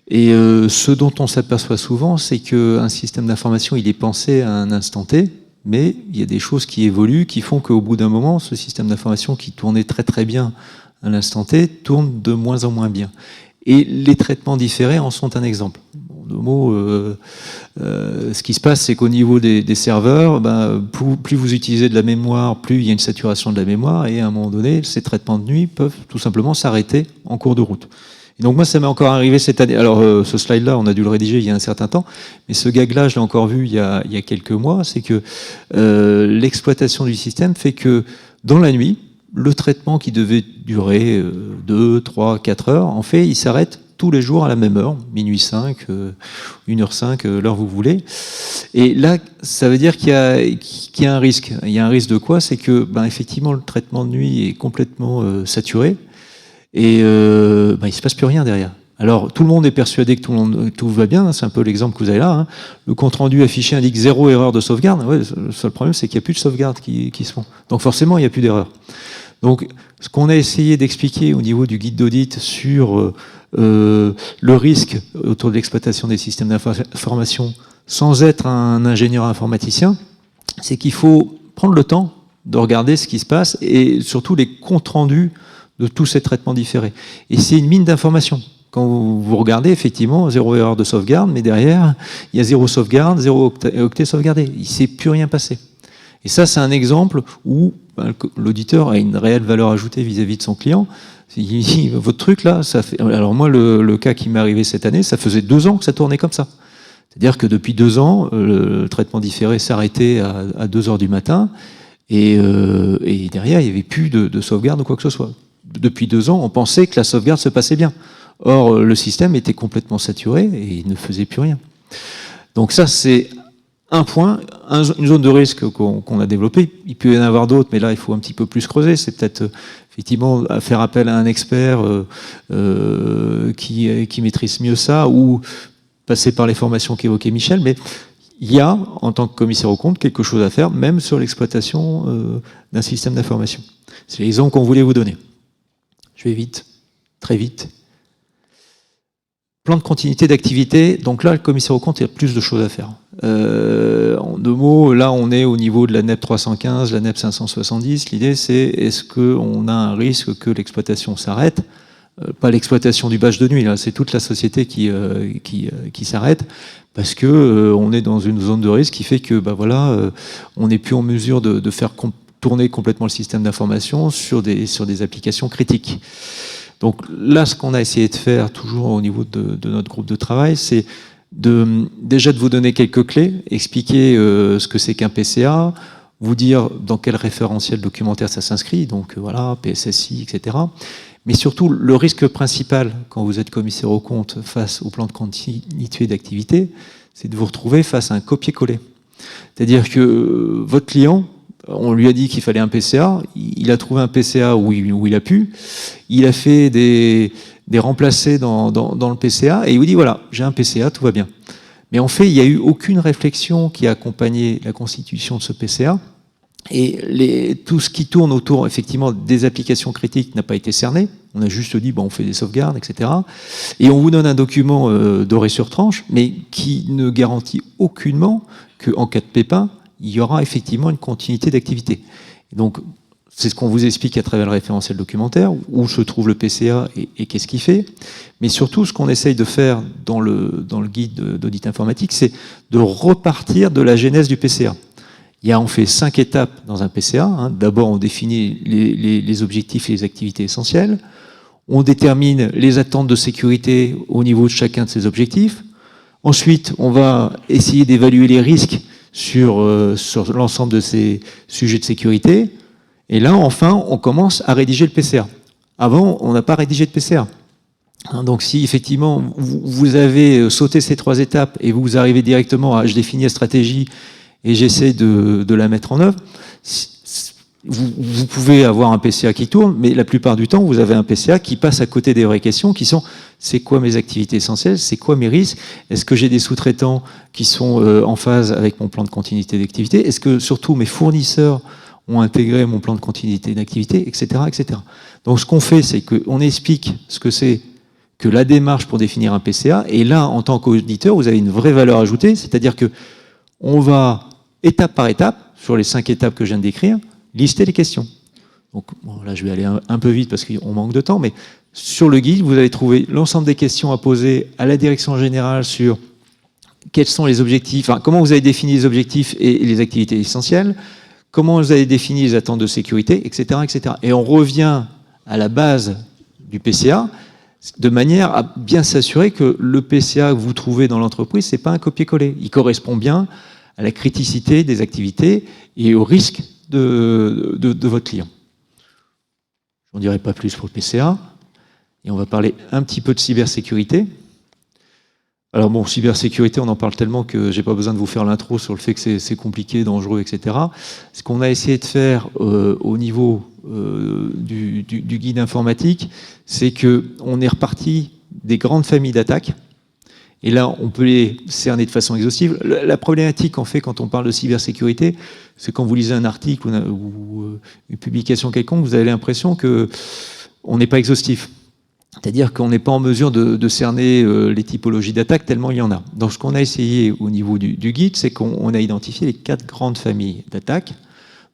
Et ce dont on s'aperçoit souvent, c'est qu'un système d'information, il est pensé à un instant T, mais il y a des choses qui évoluent, qui font qu'au bout d'un moment, ce système d'information qui tournait très très bien à l'instant T, tourne de moins en moins bien. Et les traitements différés en sont un exemple. En 2 mots, ce qui se passe, c'est qu'au niveau des serveurs, plus vous utilisez de la mémoire, plus il y a une saturation de la mémoire, et à un moment donné, ces traitements de nuit peuvent tout simplement s'arrêter en cours de route. Et donc moi, ça m'est encore arrivé cette année. Alors ce slide-là, on a dû le rédiger il y a un certain temps, mais ce gag-là, je l'ai encore vu il y a quelques mois, c'est que l'exploitation du système fait que dans la nuit, le traitement qui devait durer 2, 3, 4 heures, en fait, il s'arrête tous les jours à la même heure, minuit 5, 1h05, l'heure vous voulez. Et là, ça veut dire qu'il y a un risque. Il y a un risque de quoi? C'est que, effectivement, le traitement de nuit est complètement saturé. Et il ne se passe plus rien derrière. Alors, tout le monde est persuadé que tout va bien, c'est un peu l'exemple que vous avez là. Hein. Le compte-rendu affiché indique 0 erreur de sauvegarde. Ouais, le seul problème, c'est qu'il n'y a plus de sauvegarde qui se font. Donc forcément, il n'y a plus d'erreur. Donc, ce qu'on a essayé d'expliquer au niveau du guide d'audit sur le risque autour de l'exploitation des systèmes d'information, sans être un ingénieur informaticien, c'est qu'il faut prendre le temps de regarder ce qui se passe et surtout les comptes rendus de tous ces traitements différés. Et c'est une mine d'informations. Quand vous regardez, effectivement, 0 erreur de sauvegarde, mais derrière, il y a 0 sauvegarde, 0 octet sauvegardé. Il ne s'est plus rien passé. Et ça, c'est un exemple où l'auditeur a une réelle valeur ajoutée vis-à-vis de son client. Il dit, votre truc là, ça fait... Alors moi, le cas qui m'est arrivé cette année, ça faisait 2 ans que ça tournait comme ça. C'est-à-dire que depuis 2 ans, le traitement différé s'arrêtait à 2 heures du matin, et derrière, il n'y avait plus de sauvegarde ou quoi que ce soit. depuis 2 ans, on pensait que la sauvegarde se passait bien. Or, le système était complètement saturé et il ne faisait plus rien. Donc ça, c'est un point, une zone de risque qu'on a développée. Il peut y en avoir d'autres, mais là, il faut un petit peu plus creuser. C'est peut-être effectivement faire appel à un expert qui maîtrise mieux ça, ou passer par les formations qu'évoquait Michel. Mais il y a, en tant que commissaire aux comptes, quelque chose à faire, même sur l'exploitation d'un système d'information. C'est l'exemple qu'on voulait vous donner. Je vais vite, très vite. Plan de continuité d'activité. Donc là, le commissaire aux comptes, il y a plus de choses à faire. En 2 mots, là, on est au niveau de la NEP 315, la NEP 570. L'idée, c'est est-ce qu'on a un risque que l'exploitation s'arrête ? Pas l'exploitation du bâche de nuit, là, c'est toute la société qui s'arrête, parce que on est dans une zone de risque qui fait que, on n'est plus en mesure de faire tourner complètement le système d'information sur des applications critiques. Donc là, ce qu'on a essayé de faire, toujours au niveau de notre groupe de travail, c'est déjà de vous donner quelques clés, expliquer ce que c'est qu'un PCA, vous dire dans quel référentiel documentaire ça s'inscrit, donc voilà, PSSI, etc. Mais surtout, le risque principal, quand vous êtes commissaire aux comptes face au plan de continuité d'activité, c'est de vous retrouver face à un copier-coller. C'est-à-dire que votre client, on lui a dit qu'il fallait un PCA, il a trouvé un PCA où il a pu, il a fait des remplacés dans le PCA, et il vous dit, voilà, j'ai un PCA, tout va bien. Mais en fait, il n'y a eu aucune réflexion qui a accompagné la constitution de ce PCA, et tout ce qui tourne autour, effectivement, des applications critiques n'a pas été cerné. On a juste dit, on fait des sauvegardes, etc. Et on vous donne un document doré sur tranche, mais qui ne garantit aucunement qu'en cas de pépin, il y aura effectivement une continuité d'activité. Donc, c'est ce qu'on vous explique à travers le référentiel documentaire, où se trouve le PCA et qu'est-ce qu'il fait. Mais surtout, ce qu'on essaye de faire dans le guide d'audit informatique, c'est de repartir de la genèse du PCA. On fait 5 étapes dans un PCA. D'abord, on définit les objectifs et les activités essentielles. On détermine les attentes de sécurité au niveau de chacun de ces objectifs. Ensuite, on va essayer d'évaluer les risques sur l'ensemble de ces sujets de sécurité. Et là, enfin, on commence à rédiger le PCA. Avant, on n'a pas rédigé de PCA. Donc si effectivement, vous avez sauté ces 3 étapes et vous arrivez directement à « je définis la stratégie » et j'essaie de la mettre en œuvre, vous pouvez avoir un PCA qui tourne, mais la plupart du temps, vous avez un PCA qui passe à côté des vraies questions qui sont « c'est quoi mes activités essentielles ? C'est quoi mes risques ? Est-ce que j'ai des sous-traitants qui sont en phase avec mon plan de continuité d'activité ? Est-ce que surtout mes fournisseurs ont intégré mon plan de continuité d'activité, etc., etc. » Donc ce qu'on fait, c'est qu'on explique ce que c'est que la démarche pour définir un PCA, et là, en tant qu'auditeur, vous avez une vraie valeur ajoutée, c'est-à-dire que on va, étape par étape, sur les 5 étapes que je viens de décrire, lister les questions. Donc là, je vais aller un peu vite parce qu'on manque de temps, mais sur le guide, vous allez trouver l'ensemble des questions à poser à la direction générale sur quels sont les objectifs, comment vous avez défini les objectifs et les activités essentielles, comment vous avez défini les attentes de sécurité, etc., etc. Et on revient à la base du PCA, de manière à bien s'assurer que le PCA que vous trouvez dans l'entreprise, c'est pas un copier-coller. Il correspond bien à la criticité des activités et au risque de votre client. Je n'en dirai pas plus pour le PCA. Et on va parler un petit peu de cybersécurité. Alors bon, cybersécurité, on en parle tellement que j'ai pas besoin de vous faire l'intro sur le fait que c'est compliqué, dangereux, etc. Ce qu'on a essayé de faire au niveau du guide informatique, c'est qu'on est reparti des grandes familles d'attaques. Et là, on peut les cerner de façon exhaustive. La problématique, en fait, quand on parle de cybersécurité, c'est quand vous lisez un article ou une publication quelconque, vous avez l'impression qu'on n'est pas exhaustif. C'est-à-dire qu'on n'est pas en mesure de cerner les typologies d'attaques tellement il y en a. Donc ce qu'on a essayé au niveau du guide, c'est qu'on a identifié les 4 grandes familles d'attaques.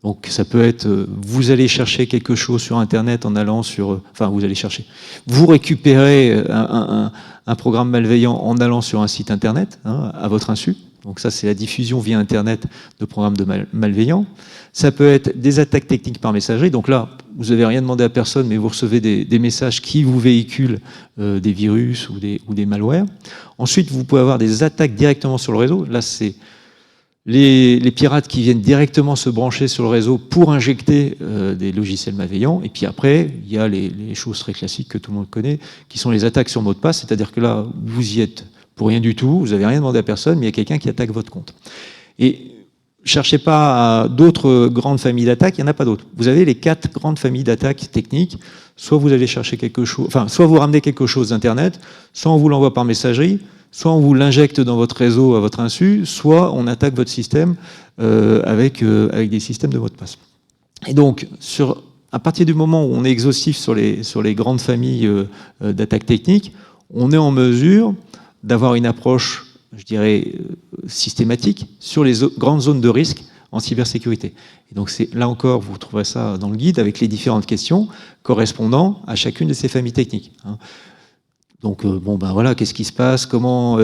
Donc ça peut être, vous allez chercher quelque chose sur Internet en allant sur... Enfin, vous allez chercher. Vous récupérez un programme malveillant en allant sur un site Internet, à votre insu. Donc ça, c'est la diffusion via Internet de programmes malveillants. Ça peut être des attaques techniques par messagerie. Donc là, vous n'avez rien demandé à personne, mais vous recevez des messages qui vous véhiculent des virus ou des malwares. Ensuite, vous pouvez avoir des attaques directement sur le réseau. Là, c'est
les pirates qui viennent directement se brancher sur le réseau pour injecter des logiciels malveillants. Et puis après, il y a les choses très classiques que tout le monde connaît, qui sont les attaques sur mot de passe, c'est-à-dire que là, vous y êtes pour rien du tout, vous n'avez rien demandé à personne, mais il y a quelqu'un qui attaque votre compte. Et cherchez pas à d'autres grandes familles d'attaques, il n'y en a pas d'autres. Vous avez les 4 grandes familles d'attaques techniques. Soit vous allez chercher quelque chose, enfin, soit vous ramenez quelque chose d'Internet, soit on vous l'envoie par messagerie, soit on vous l'injecte dans votre réseau à votre insu, soit on attaque votre système avec des systèmes de mots de passe. Et donc, à partir du moment où on est exhaustif sur les grandes familles d'attaques techniques, on est en mesure d'avoir une approche, je dirais, systématique sur les grandes zones de risque en cybersécurité. Et donc là encore, vous trouverez ça dans le guide avec les différentes questions correspondant à chacune de ces familles techniques. Donc bon ben voilà, qu'est-ce qui se passe? Comment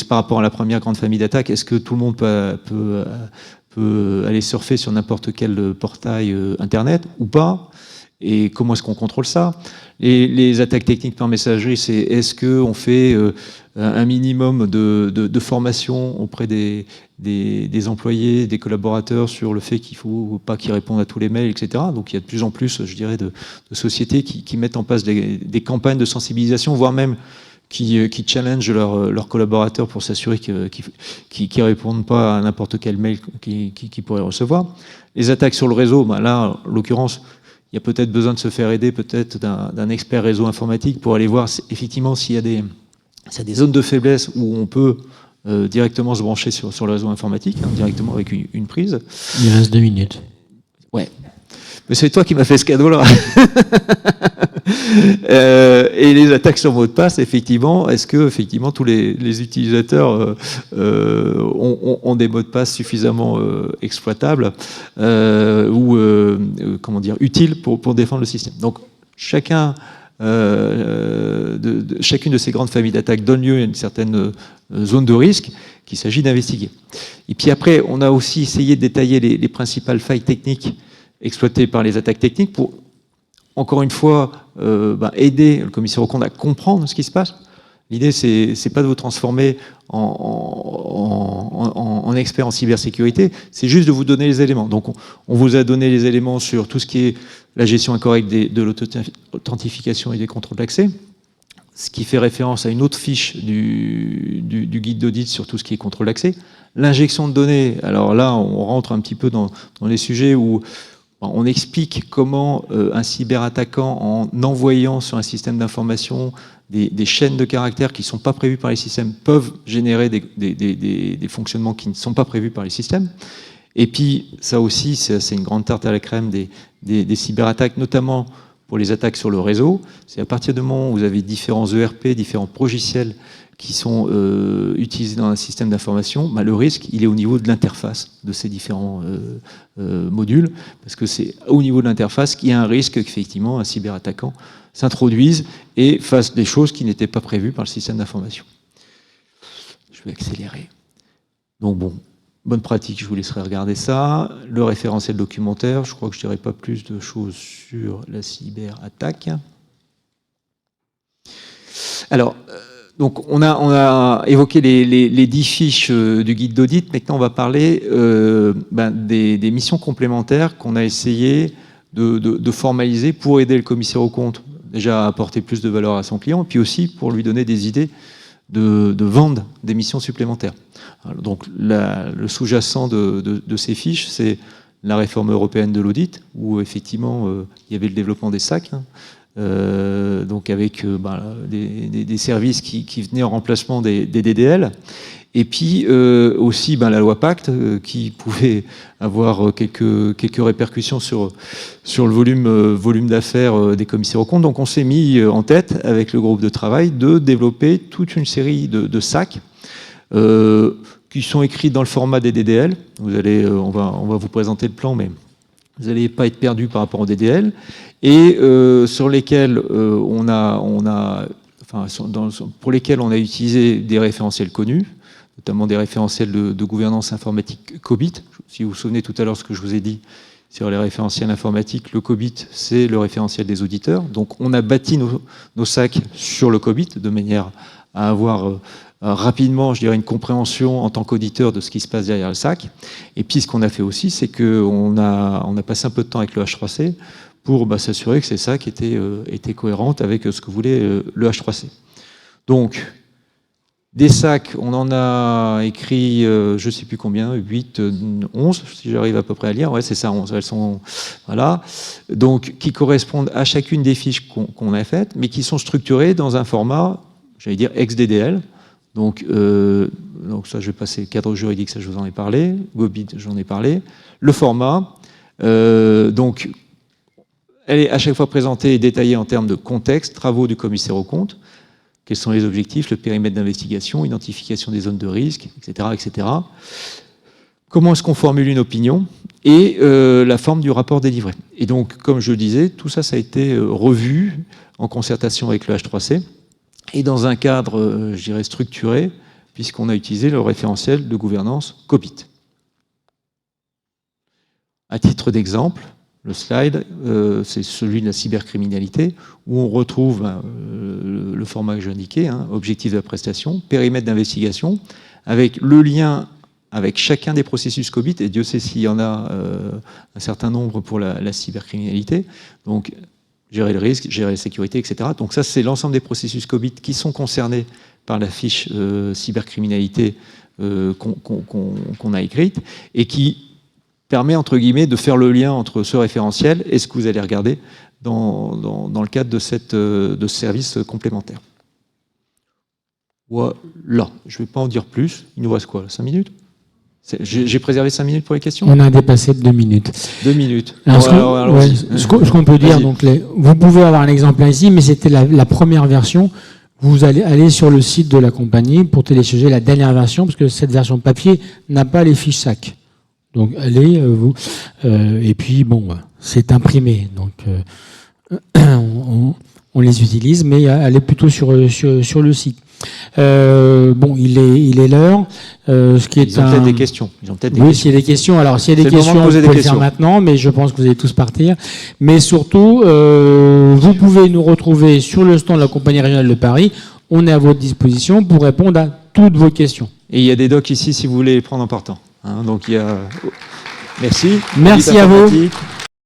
par rapport à la première grande famille d'attaques, est-ce que tout le monde peut aller surfer sur n'importe quel portail internet ou pas? Et comment est-ce qu'on contrôle ça? Les attaques techniques par messagerie, c'est est-ce qu'on fait un minimum de formation auprès des employés, des collaborateurs sur le fait qu'il ne faut pas qu'ils répondent à tous les mails, etc. Donc il y a de plus en plus, je dirais, de sociétés qui mettent en place des campagnes de sensibilisation, voire même qui challengent leurs collaborateurs pour s'assurer qu'ils ne répondent pas à n'importe quel mail qu'ils pourraient recevoir. Les attaques sur le réseau, ben là, en l'occurrence, il y a peut-être besoin de se faire aider peut-être d'un expert réseau informatique pour aller voir effectivement s'il y a des zones de faiblesse où on peut directement se brancher sur le réseau informatique, directement avec une prise.
Il reste 2 minutes.
Ouais. Mais c'est toi qui m'as fait ce cadeau-là. Et les attaques sur mot de passe, effectivement, est-ce que effectivement tous les utilisateurs ont des mots de passe suffisamment exploitables ou comment dire utiles pour défendre le système? Donc chacune de ces grandes familles d'attaques donne lieu à une certaine zone de risque qu'il s'agit d'investiguer. Et puis après, on a aussi essayé de détailler les principales failles techniques exploitées par les attaques techniques pour, encore une fois, aider le commissaire aux comptes à comprendre ce qui se passe. L'idée, c'est pas de vous transformer en expert en cybersécurité, c'est juste de vous donner les éléments. Donc, on vous a donné les éléments sur tout ce qui est la gestion incorrecte de l'authentification et des contrôles d'accès, ce qui fait référence à une autre fiche du guide d'audit sur tout ce qui est contrôle d'accès. L'injection de données, alors là, on rentre un petit peu dans les sujets où on explique comment un cyberattaquant, en envoyant sur un système d'information des chaînes de caractères qui ne sont pas prévues par les systèmes, peuvent générer des fonctionnements qui ne sont pas prévus par les systèmes. Et puis, ça aussi, c'est une grande tarte à la crème des cyberattaques, notamment pour les attaques sur le réseau. C'est à partir du moment où vous avez différents ERP, différents logiciels qui sont utilisés dans un système d'information, le risque, il est au niveau de l'interface de ces différents modules, parce que c'est au niveau de l'interface qu'il y a un risque qu'effectivement un cyberattaquant s'introduise et fasse des choses qui n'étaient pas prévues par le système d'information. Je vais accélérer. Donc bon, bonne pratique, je vous laisserai regarder ça. Le référentiel documentaire, je crois que je ne dirai pas plus de choses sur la cyberattaque. Alors, donc on a évoqué les 10 fiches du guide d'audit. Maintenant, on va parler des missions complémentaires qu'on a essayé de formaliser pour aider le commissaire aux comptes déjà à apporter plus de valeur à son client, et puis aussi pour lui donner des idées de vendre des missions supplémentaires. Alors, donc le sous-jacent de ces fiches, c'est la réforme européenne de l'audit, où effectivement il y avait le développement des SAC, donc avec des services qui venaient en remplacement des DDL, et puis aussi la loi Pacte qui pouvait avoir quelques répercussions sur le volume d'affaires des commissaires aux comptes. Donc on s'est mis en tête avec le groupe de travail de développer toute une série de SAC qui sont écrits dans le format des DDL. On va vous présenter le plan, mais vous n'allez pas être perdu par rapport au DDL, et sur lesquels pour lesquels on a utilisé des référentiels connus, notamment des référentiels de gouvernance informatique COBIT. Si vous vous souvenez tout à l'heure ce que je vous ai dit sur les référentiels informatiques, le COBIT, c'est le référentiel des auditeurs. Donc on a bâti nos SAC sur le COBIT de manière à avoir rapidement, je dirais, une compréhension en tant qu'auditeur de ce qui se passe derrière le SAC. Et puis, ce qu'on a fait aussi, c'est qu'on a passé un peu de temps avec le H3C pour s'assurer que ces SAC étaient cohérentes avec ce que voulait le H3C. Donc, des SAC, on en a écrit, je ne sais plus combien, 8, 11, si j'arrive à peu près à lire. Ouais, c'est ça, 11. Elles sont, voilà. Donc, qui correspondent à chacune des fiches qu'on a faites, mais qui sont structurées dans un format, j'allais dire, XDDL. Donc ça, je vais passer cadre juridique, ça je vous en ai parlé. GOBID, j'en ai parlé. Le format, donc, elle est à chaque fois présentée et détaillée en termes de contexte, travaux du commissaire aux comptes, quels sont les objectifs, le périmètre d'investigation, identification des zones de risque, etc. etc. Comment est-ce qu'on formule une opinion et la forme du rapport délivré. Et donc, comme je le disais, tout ça, ça a été revu en concertation avec le H3C et dans un cadre, je dirais, structuré, puisqu'on a utilisé le référentiel de gouvernance COBIT. À titre d'exemple, le slide, c'est celui de la cybercriminalité, où on retrouve le format que j'ai indiqué, objectif de la prestation, périmètre d'investigation, avec le lien avec chacun des processus COBIT, et Dieu sait s'il y en a un certain nombre pour la cybercriminalité, donc gérer le risque, gérer la sécurité, etc. Donc ça, c'est l'ensemble des processus COBIT qui sont concernés par la fiche cybercriminalité qu'on a écrite, et qui permet, entre guillemets, de faire le lien entre ce référentiel et ce que vous allez regarder dans le cadre de ce service complémentaire. Voilà, je ne vais pas en dire plus. Il nous reste quoi, 5 minutes? J'ai préservé 5 minutes pour les questions?
On a dépassé de 2 minutes.
2 minutes.
Alors, ce qu'on peut dire, donc, vous pouvez avoir un exemple ici, mais c'était la première version. Vous allez aller sur le site de la compagnie pour télécharger la dernière version, parce que cette version papier n'a pas les fiches SAC. Donc allez, et puis bon, c'est imprimé, donc on les utilise, mais allez plutôt sur le site. Bon, il est l'heure. Ce qui est
Ils ont peut-être des questions.
Oui, s'il y a des questions. Alors, s'il y a des questions, vous pouvez le faire maintenant, mais je pense que vous allez tous partir. Mais surtout, vous pouvez nous retrouver sur le stand de la Compagnie Régionale de Paris. On est à votre disposition pour répondre à toutes vos questions.
Et il y a des docs ici si vous voulez les prendre en partant. Donc il y a... Merci.
Merci à vous.